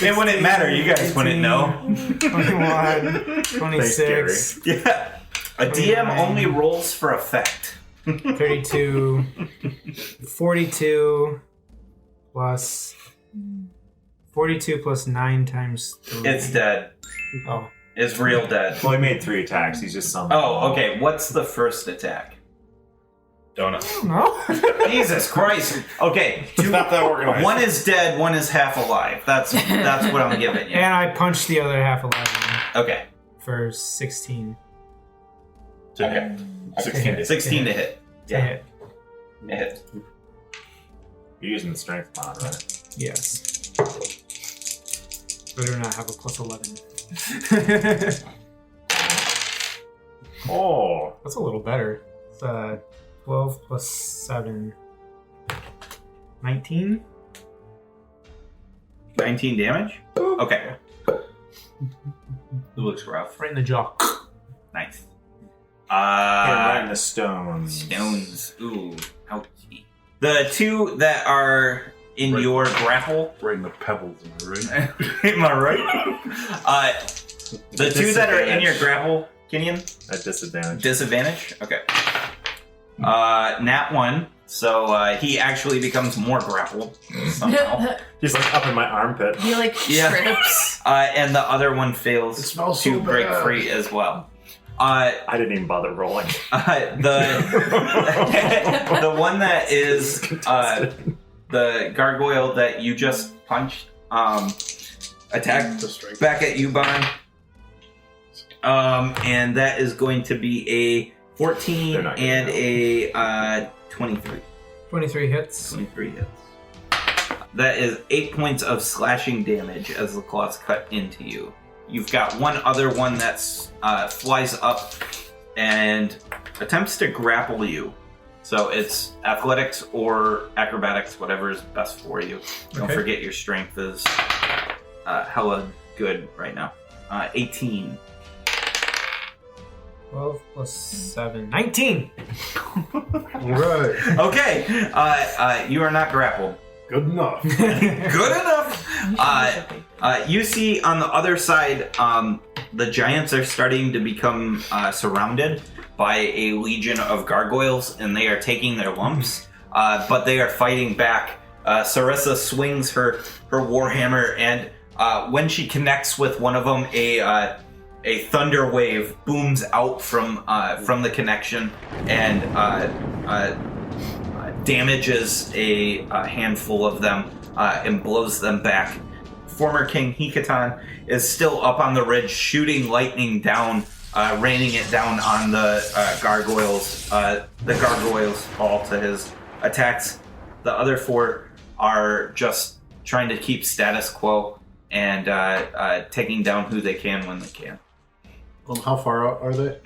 It wouldn't matter. You guys wouldn't know. 21, 26, Yeah. A DM only rolls for effect. 32, 42 plus 42 plus 9 times 3. It's dead. Oh. It's real dead. Well, he made 3 attacks. He's just summoned. Oh, okay. What's the first attack? Donut. No? Jesus Christ. Okay. It's not that organized. One is dead, one is half alive. That's what I'm giving you. And I punched the other half 11 Okay. for 16 To hit. 16 to 16 to hit. to hit. To hit. You're using the strength mod, right? Yes. Better not have a plus 11. Oh. That's a little better. It's 12 plus 7. 19? 19 damage? Okay. It looks rough. Right in the jaw. Nice. Right in the stones. Stones. Ooh, ouchie. The two that are in your grapple. Right in the pebbles, am I right? Am I right? The two that are in your grapple, Kenyon? At disadvantage. Disadvantage? Okay. Nat 1, so he actually becomes more grappled somehow. He's like up in my armpit. He like trips. And the other one fails It smells to so break bad. free as well. I didn't even bother rolling. The one that is the gargoyle that you just punched attack back at you, Bon. And that is going to be a 14 and a 23. 23 hits. 23 hits. That is 8 points of slashing damage as the claws cut into you. You've got one other one that flies up and attempts to grapple you. So it's athletics or acrobatics, whatever is best for you. Don't forget your strength is hella good right now. 18. 12 plus 7. 19! Alright. Okay, you are not grappled. Good enough. Good enough. You see on the other side, the giants are starting to become surrounded by a legion of gargoyles, and they are taking their lumps, but they are fighting back. Sarissa swings her warhammer, and when she connects with one of them, a thunder wave booms out from the connection and damages a handful of them and blows them back. Former King Hikatan is still up on the ridge, shooting lightning down, raining it down on the gargoyles. The gargoyles fall to his attacks. The other four are just trying to keep status quo and taking down who they can when they can. How far out are they?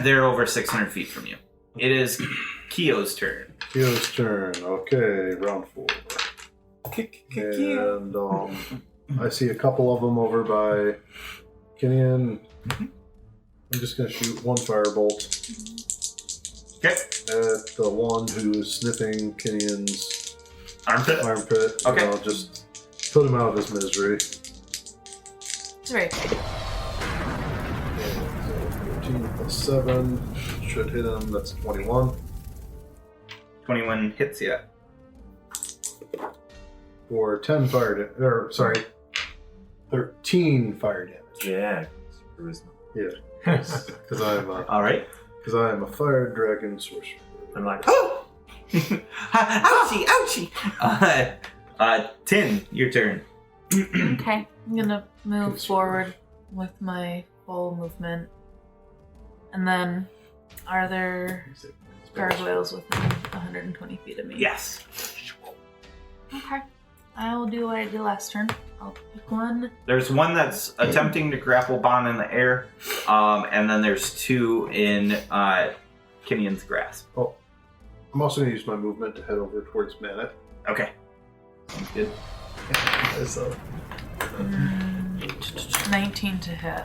They're over 600 feet from you. It is Kyo's turn. Kyo's turn. Okay, round 4. And I see a couple of them over by Kenyon. I'm just going to shoot one firebolt Okay. at the one who is sniffing Kenyon's Armpit. Okay. I'll just put him out of his misery. It's very good. So 13 plus 7 should hit him. That's 21. 21 hits you. For 10 fire damage. 13 fire damage. Yeah. Charisma. Yeah. Because I'm All right. a fire dragon sorcerer. I'm like, Oh! Ouchie, ouchie! Tin, your turn. Okay, I'm gonna move forward with my full movement. And then, are there gargoyles within 120 feet of me? Yes. Okay. I will do what I did last turn. I'll pick one. There's one that's attempting to grapple Bon in the air, and then there's two in Kenyon's grasp. Oh, I'm also going to use my movement to head over towards Manet. Okay. Sounds good. So, 19 to hit.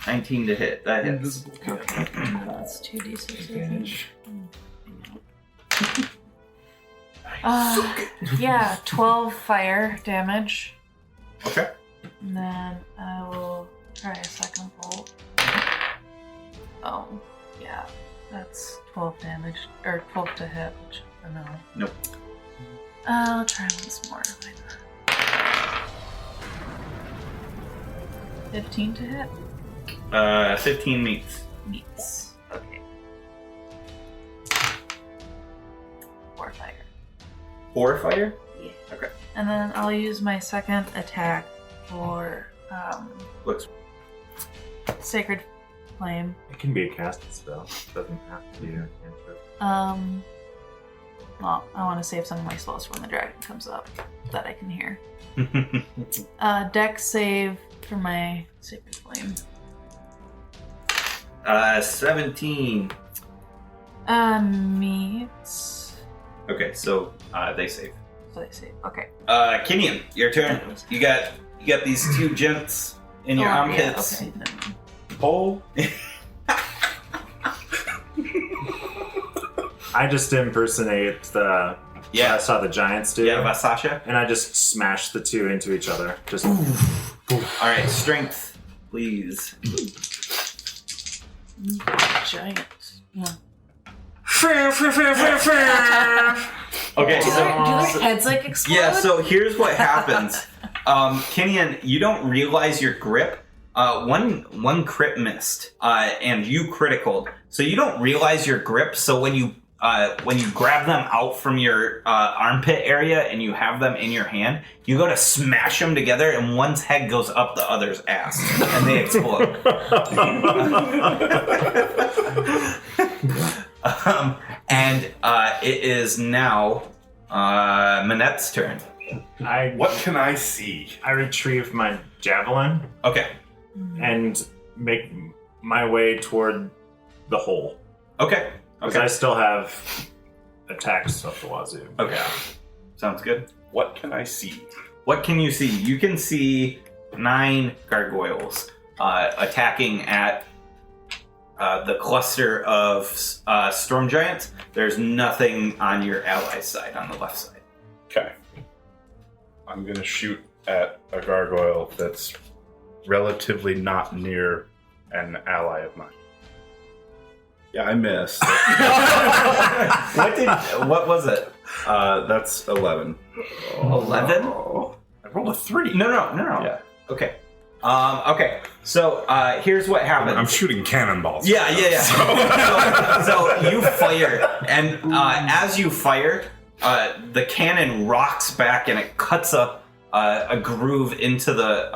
19 to hit. That hits. Okay. That's 2d6. advantage. Yeah, 12 fire damage. Okay. And then I will try a second bolt. Oh, yeah. That's 12 damage. Or 12 to hit, which I know. Nope. I'll try once more. 15 to hit? 15 meets. Meets. Okay. 4 fire. 4 fire? Yeah. Okay. And then I'll use my second attack for Looks. Sacred Flame. It can be a casted spell. It doesn't have to be a cantrip. Well, I want to save some of my spells for when the dragon comes up that I can hear. Dex save for my Sacred Flame. 17. Meets. Okay, so they save. So I see. Okay. Kenyon, your turn. You got these two gents in your armpits. Yeah, okay. Oh. I just impersonate the. Yeah. What I saw the giants do. Yeah, Vasasha. And I just smash the two into each other. Just. All right, strength, please. Giant. Yeah. Okay. Do their heads like explode? Yeah, so here's what happens. Kenyon, you don't realize your grip. One crit missed, and you criticaled. So you don't realize your grip, so when you grab them out from your armpit area and you have them in your hand, you go to smash them together and one's head goes up the other's ass and they explode. And it is now Manette's turn. What can I see? I retrieve my javelin Okay. and make my way toward the hole. Okay. Because I still have attacks up the wazoo. Okay. Sounds good. What can I see? What can you see? You can see 9 gargoyles attacking at the cluster of storm giants. There's nothing on your ally's side, on the left side. Okay. I'm gonna shoot at a gargoyle that's relatively not near an ally of mine. Yeah, I missed. What was it? That's 11. 11? I rolled a 3. No. Yeah. Okay. Okay. So here's what happens. I'm shooting cannonballs. Yeah. So you fire, and as you fire, the cannon rocks back and it cuts a groove into the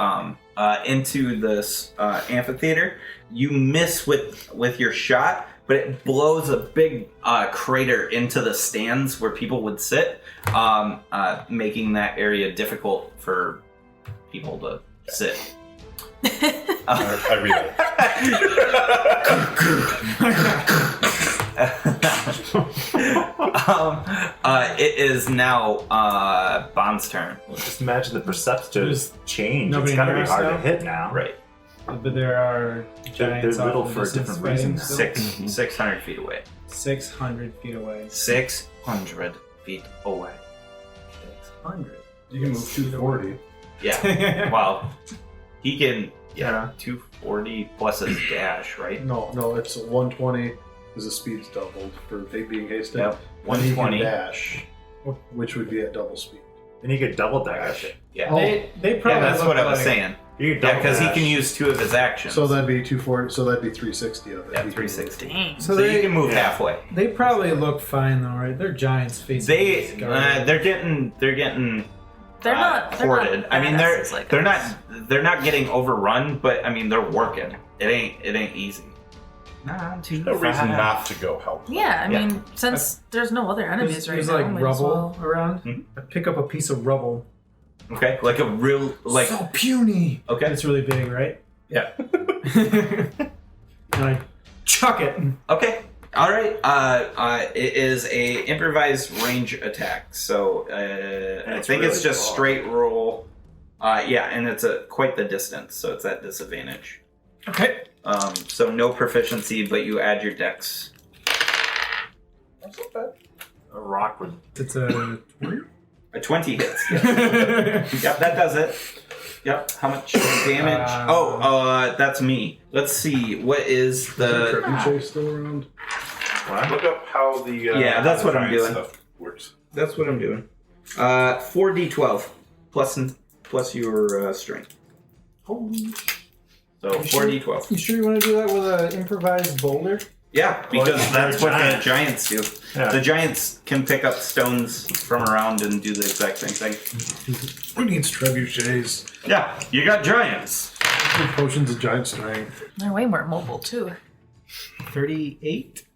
amphitheater. You miss with your shot, but it blows a big crater into the stands where people would sit, making that area difficult for people to sit. I read it. It is now Bond's turn. Just imagine the perceptives change. Nobody It's gotta be near us hard now? to hit now. Right. But there are giants they're little off in for the a distance different reason fighting now. still. 600 feet away. 600 feet away. 600 feet away. 600. You can move 240. Yeah. Well, he can. Yeah. 240 plus his dash, right? No, it's 120 because the speed's doubled for being hasted. Yep. And he can 120. dash, which would be at double speed. And you could double dash. Yeah. They probably Yeah, that's look what I was like- saying. You could Yeah, double because he dash. can use 2 of his actions. So that'd be 240. So that'd be 360 of it. Yeah, He can 360. Dang. So they- you can move yeah. halfway. They probably look fine though, right? They're giants facing. They're these gargoyles. getting They're not. hoarded. I mean, badasses like they're us. not getting overrun, but I mean they're working. It ain't easy. Not too No reason fast. not to go help. Yeah, I Yeah. mean, since there's no other enemies There's right now, like might as rubble well- around. Mhm. I pick up a piece of rubble. Okay, like a real like. So puny. Okay. It's really big, right? Yeah. And I chuck it. Okay. All right. It is a improvised range attack. So I it's think it's really just far. straight roll. Yeah, and it's quite the distance, so it's at disadvantage. Okay. So no proficiency, but you add your dex. A rock would. It's a 20. A 20 hits. Yes. Yep, that does it. Yep. How much damage? That's me. Let's see. What is the? Trebuchet still around? Look up how the Yeah, that's what I'm giant doing. stuff works. That's what I'm doing. 4d12 plus your strength. So 4d12. You sure you want to do that with an improvised boulder? Yeah, because Well, that's they're what the giants. giants do. Yeah. The giants can pick up stones from around and do the exact same thing. Who needs trebuchets? Yeah, you got giants. Potions of giant strength. They're way more mobile too. 38.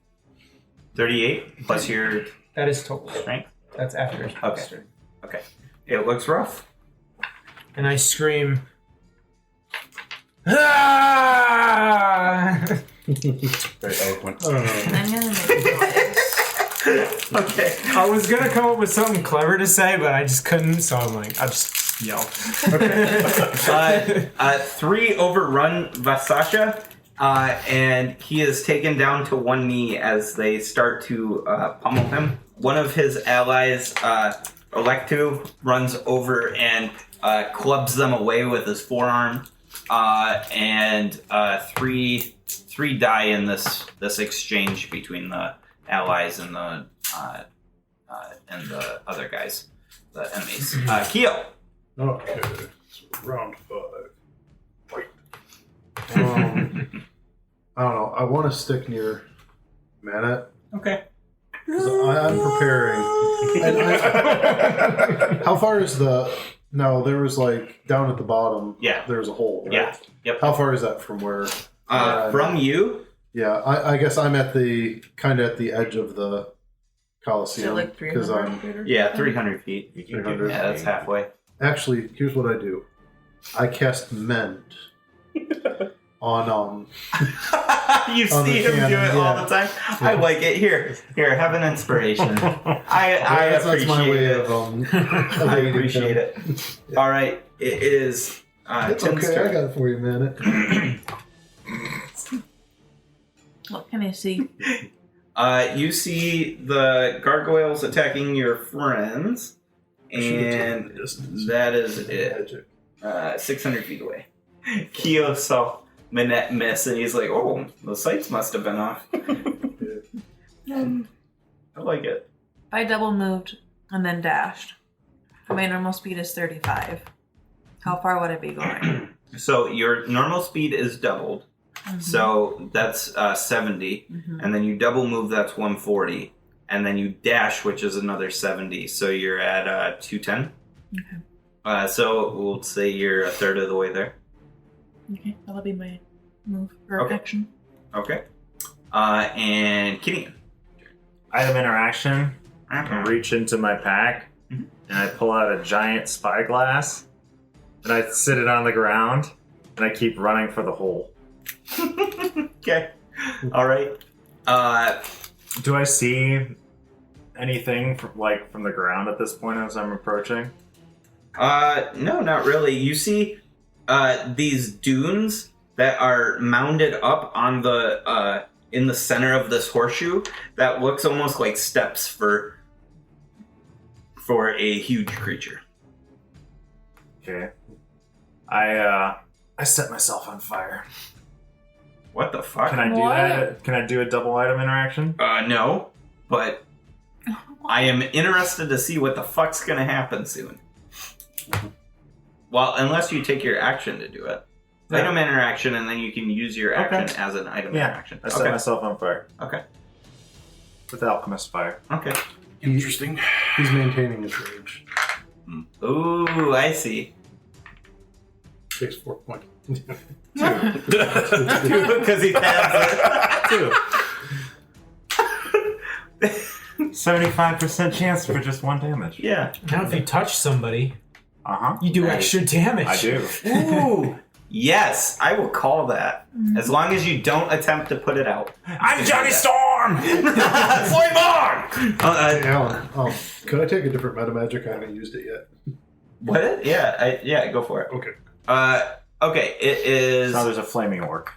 38 plus your That is total. strength. That's after. Okay. Okay. It looks rough. And I scream. Ah! Very eloquent. And I'm gonna make noise. Okay. I was gonna come up with something clever to say, but I just couldn't, so I'm like, I'll just yell. 3 overrun Vasasha, and he is taken down to one knee as they start to pummel him. One of his allies, Electu, runs over and clubs them away with his forearm, and 3 die in this exchange between the allies and the other guys, the enemies. Keo. Okay, so round 5. I don't know. I want to stick near Manet. Okay. I'm preparing. How far is the... No, there was like, down at the bottom, Yeah. there's a hole, right? Yeah. Yep. How far is that from where... From you? Yeah, I guess I'm at the edge of the Coliseum. So like 300 Yeah, 300 feet. 300. Yeah, that's halfway. Actually, here's what I do. I cast Mend on You On see the him do cannon, it all yeah. the time. I like it. Here, have an inspiration. I that's appreciate my way it. of I appreciate it. All right, it is. It's Tim's okay, turn. I got it for you, man. What can I see? You see the gargoyles attacking your friends, and that is it. 600 feet away. Keo saw Minette miss, and he's like, "Oh, the sights must have been off." I like it. If I double moved and then dashed, my normal speed is 35. How far would I be going? So your normal speed is doubled, so that's 70, and then you double move, that's 140, and then you dash, which is another 70, so you're at 210. Okay. So we'll say you're a third of the way there. Okay, that'll be my move or Okay. action. Okay. And Kinian. Item interaction. I reach into my pack and I pull out a giant spyglass and I sit it on the ground and I keep running for the hole. Okay. All right. Do I see anything from the ground at this point as I'm approaching? No, not really. You see these dunes that are mounded up on the in the center of this horseshoe that looks almost like steps for a huge creature. Okay. I set myself on fire. What the fuck? Can I do What? that? Can I do a double item interaction? No, but I am interested to see what the fuck's gonna happen soon. Well, unless you take your action to do it. Yeah. Item interaction, and then you can use your action Okay. as an item Yeah, interaction. I set myself on fire Okay. with Alchemist fire. Okay. Interesting. He's maintaining his rage. Ooh, I see. Takes 4 points. Because he tabs Two. 75% chance for just 1 damage. it. Yeah. Now, if you touch somebody, Uh-huh. you do Right. extra damage. I do. Ooh. Yes, I will call that. As long as you don't attempt to put it out. I'm Johnny Storm! Flame on! Alan, could I take a different meta magic? I haven't used it yet. What? Yeah, go for it. Okay. Okay, it is... Now there's a flaming orc.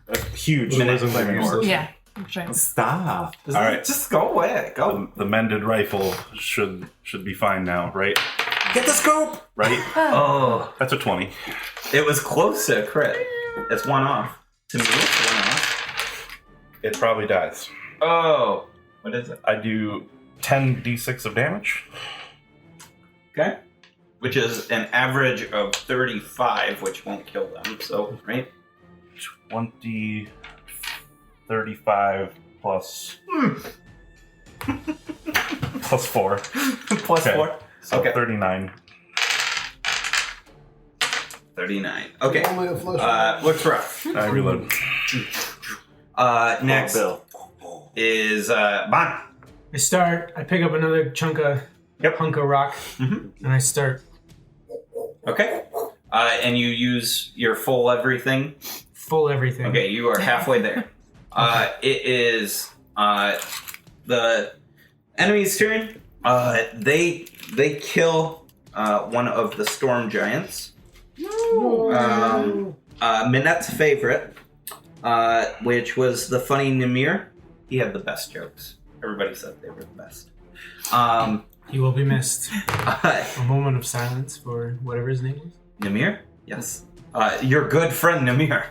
A huge Minute flaming orc. Yeah, that's right. Stop. Just, All right. just go away. Go. The mended rifle should be fine now, right? Get the scope! Right? Oh, That's a 20. it was close to a crit. It's one off. To me, it's one off. It probably dies. Oh, what is it? I do 10 d6 of damage. Okay. Which is an average of 35, which won't kill them, so, right? 20, 35 plus... plus 4. Plus Okay. 4. So Okay. 39. 39. Okay. Only a flesh. Looks rough. I reload. Next Bill. is Bon. I pick up another hunk of rock, and I start Okay. And you use your full everything. full everything. Okay, you are halfway there. It is the Enemy's turn. They kill one of the storm giants. Minette's favorite, which was the funny Nimir. He had the best jokes. Everybody said they were the best. He will be missed. A moment of silence for whatever his name is. Nimir? Yes. Your good friend Nimir.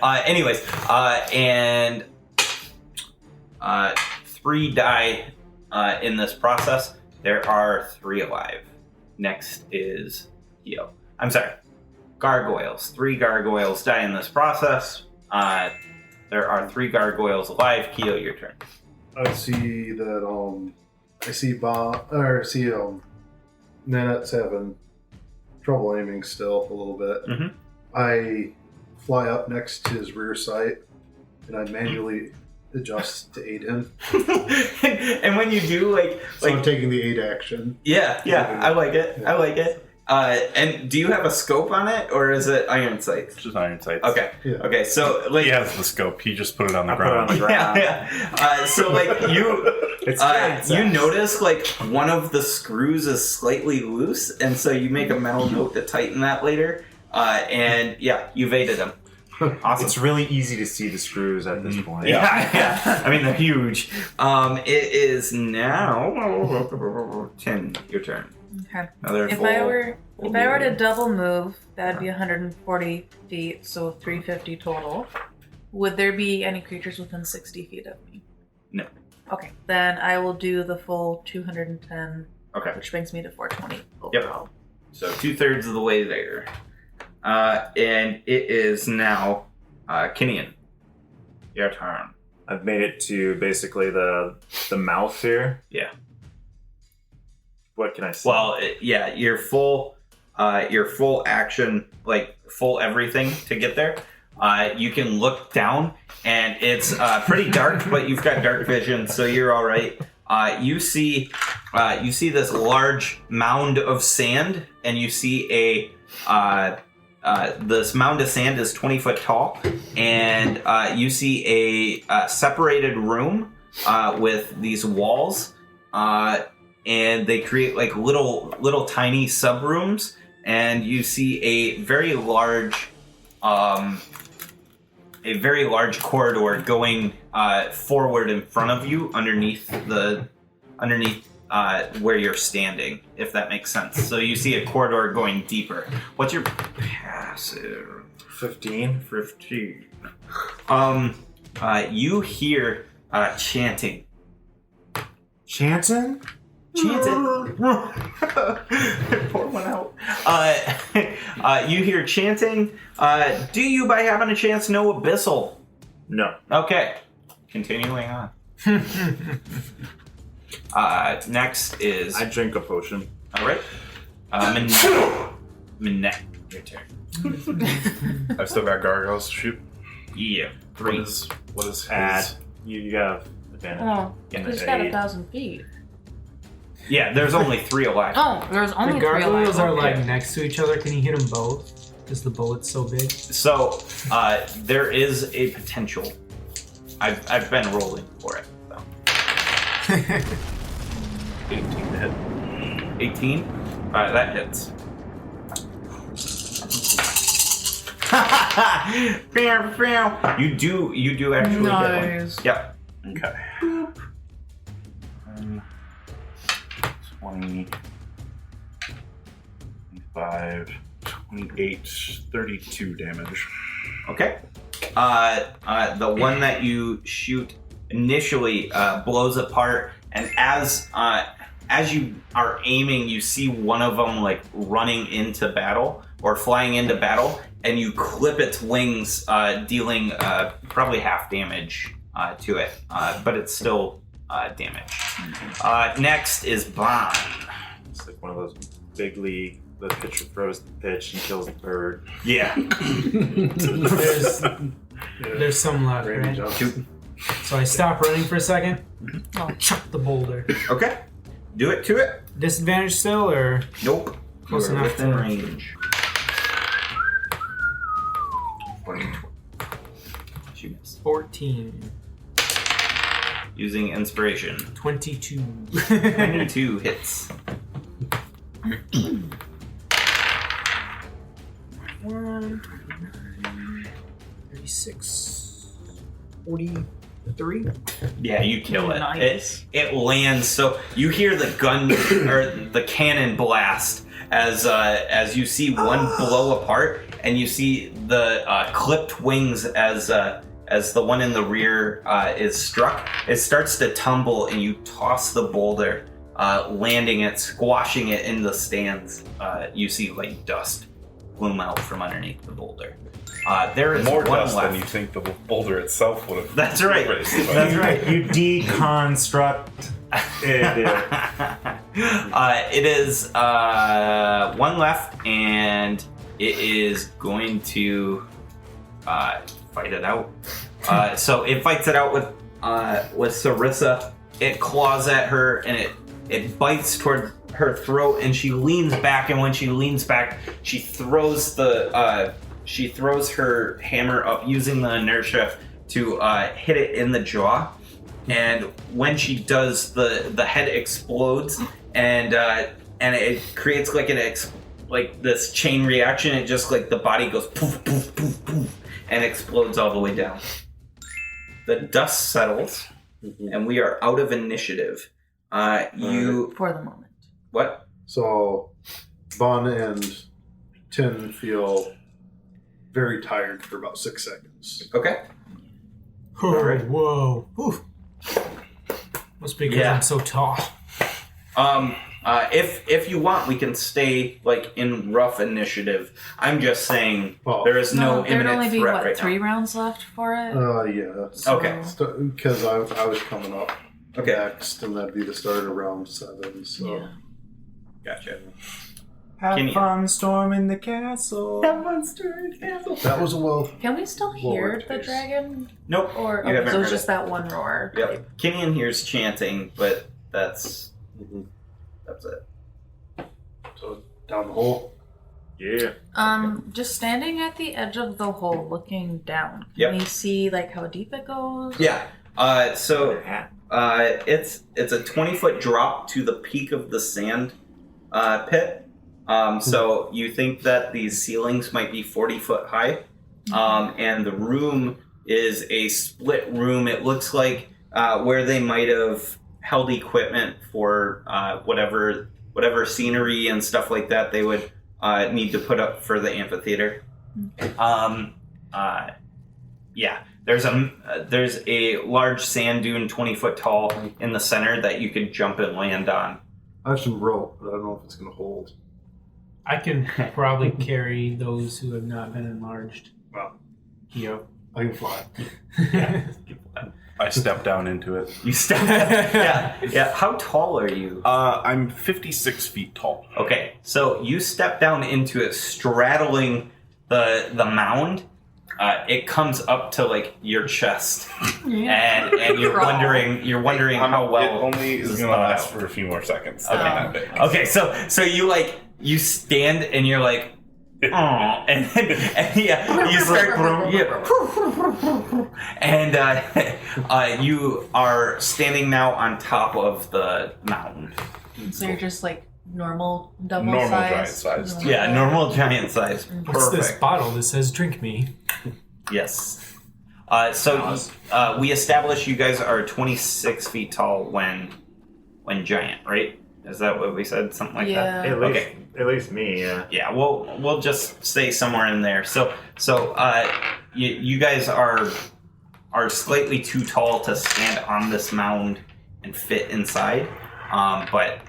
Anyways, and 3 die in this process. There are 3 alive. Next is Keo. I'm sorry. Gargoyles. 3 gargoyles die in this process. There are 3 gargoyles alive. Keo, your turn. I see that I see Nanette's having trouble aiming still a little bit. Mhm. I fly up next to his rear sight and I manually adjust to aid him. And when you do, So I'm taking the aid action. yeah, I like it. I like it. And do you have a scope on it, or is it iron sights? Just iron sights. Okay. Yeah. Okay. So like, He has the scope. He just put it on the I put it on ground. the ground. yeah. So like you, It's giant you size. notice like one of the screws is slightly loose, and so you make a mental note to tighten that later. And yeah, you've aided him. Awesome. It's really easy to see the screws at this point. Yeah. I mean, they're huge. It is now 10. Your turn. Okay. Another If full- I were to double move, that'd be 140 feet, so 350 total. Would there be any creatures within 60 feet of me? No. Okay, then I will do the full 210, Okay. which brings me to 420 Yep. overall. So 2/3 of the way there. And it is now Kinian. Your turn. I've made it to basically the mouth here. Yeah. What can I say? Well, yeah, your full action, like full everything to get there. You can look down, and it's pretty dark, but you've got dark vision, so you're all right. You see this large mound of sand, and you see this mound of sand is 20 foot tall, and you see a separated room with these walls, and they create like little tiny sub rooms, and you see a very large corridor going forward in front of you underneath where you're standing, if that makes sense. So you see a corridor going deeper. What's your passive? 15. 15. You hear chanting. Chanting? Pour one out. You hear chanting. Do you, by having a chance, know Abyssal? No. Okay. Continuing on. Next is... I drink a potion. Alright. Minette, your turn. I've still got gargoyles to shoot. Yeah. What 3. is his? Add. You got advantage. Oh, In he's the got aid. 1,000 feet. Yeah, there's only 3 alive. Oh, there's only The 3 alive. gargoyles are Okay. like next to each other. Can you hit them both? Because the bullet's so big. So, there is a potential. I've been rolling for it, so. 18 to hit. 18? That hits. You do actually hit Nice. one. Yep. Okay. 20, 25, 28, 32 damage. Okay. The one that you shoot initially blows apart, and as you are aiming, you see one of them like running into battle or flying into battle, and you clip its wings, dealing probably half damage to it, but it's still damage. Next is Bond. It's like one of those big league. The pitcher throws the pitch and kills the bird. Yeah. There's some left, Randy right? Johnson. So I stop running for a second. I'll chuck the boulder. Okay. Do it to it. Disadvantage still, or Nope. Close You are enough within to- range. 20. She missed. 14. using inspiration. 22. 22 hits. 36. 43. Yeah, you kill it. Nice. It lands. So you hear the gun or the cannon blast as you see one blow apart, and you see the clipped wings as the one in the rear is struck. It starts to tumble, and you toss the boulder, landing it, squashing it in the stands. You see like dust plume out from underneath the boulder. There is More one dust left. than you think the boulder itself would have. That's right. That's right. You deconstruct it. It is one left, and it is going to fight it out. So it fights it out with Sarissa. It claws at her, and it bites toward her throat, and she leans back. And when she leans back, she throws her hammer up using the inertia to hit it in the jaw. And when she does, the head explodes, and it creates like this chain reaction. It just like the body goes poof poof poof poof and explodes all the way down. The dust settles, and we are out of initiative. You For the moment. what? So, Bon and Tin feel very tired for about 6 seconds. Okay. Oh, Alright. whoa. Oof. Must be because Yeah. I'm so tall. If you want, we can stay like in rough initiative. I'm just saying Oh. there is no there'd imminent only be threat what, right 3 now. rounds left for it. Yeah. Okay. Because I was coming up Okay. next, and that'd be the start of round 7. So. Yeah. Gotcha. Have Can you- fun storming the castle. That was Can we still hear Lord, the please. dragon? Nope. Or You haven't so it was heard just that one roar? Yep. Kenyon hears chanting, but that's it. So down the hole. Yeah. Just standing at the edge of the hole, looking down. Can Yep. we see like how deep it goes? Yeah. So it's a 20-foot drop to the peak of the sand pit. So you think that these ceilings might be 40 foot high, and the room is a split room. It looks like where they might have held equipment for whatever scenery and stuff like that they would need to put up for the amphitheater. Yeah, there's a large sand dune 20 foot tall in the center that you could jump and land on. I have some rope, but I don't know if it's going to hold. I can probably carry those who have not been enlarged. Wow. Yo. I can fly. I step down into it. You step yeah. How tall are you? I'm 56 feet tall. Okay, so you step down into it, straddling the mound. It comes up to like your chest, and you're wondering how well. It only is this going to last out. for a few more seconds. Okay. Not that big. Okay, so you stand and you're like, oh, and yeah, you start, and you are standing now on top of the mountain. So you're just like normal double Normal size? giant sized. Yeah, normal giant size. What's this Perfect. bottle that says drink me? Yes. So we established you guys are 26 feet tall when giant, right? Is that what we said? Something like that? Yeah. At least me, yeah. Yeah, we'll just stay somewhere in there. So you guys are slightly too tall to stand on this mound and fit inside. But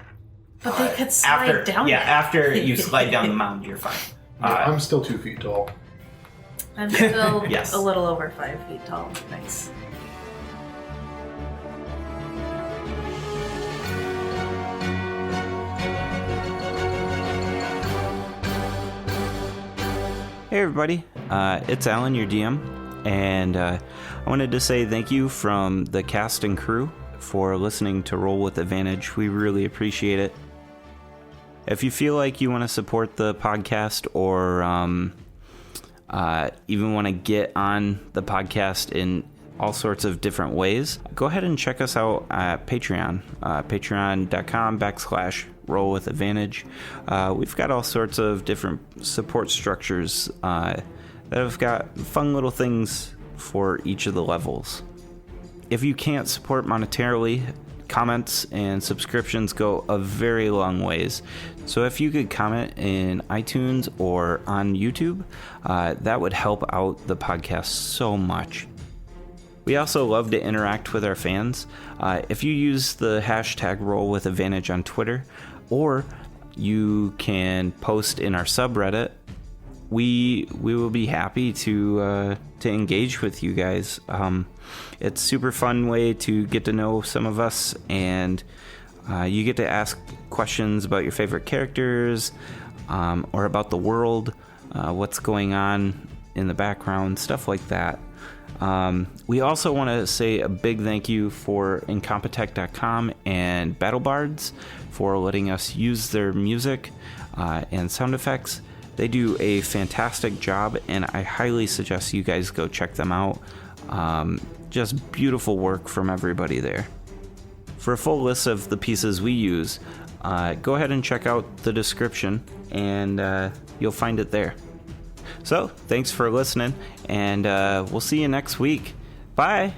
they could slide down it. after you slide down the mound, you're fine. I'm still 2 feet tall. I'm still Yes. a little over 5 feet tall. Nice. Hey everybody, it's Alan, your DM, and I wanted to say thank you from the cast and crew for listening to Roll with Advantage. We really appreciate it. If you feel like you want to support the podcast or even want to get on the podcast in all sorts of different ways, go ahead and check us out at Patreon, patreon.com/rollwithadvantage. We've got all sorts of different support structures that have got fun little things for each of the levels. If you can't support monetarily, comments and subscriptions go a very long ways. So if you could comment in iTunes or on YouTube, that would help out the podcast so much. We also love to interact with our fans. If you use the hashtag #RollWithAdvantage on Twitter, or you can post in our subreddit, we will be happy to engage with you guys. It's a super fun way to get to know some of us, and you get to ask questions about your favorite characters, or about the world, what's going on in the background, stuff like that. We also want to say a big thank you for Incompetech.com and BattleBards for letting us use their music and sound effects. They do a fantastic job, and I highly suggest you guys go check them out. Just beautiful work from everybody there. For a full list of the pieces we use, go ahead and check out the description, and you'll find it there. So, thanks for listening, and we'll see you next week. Bye!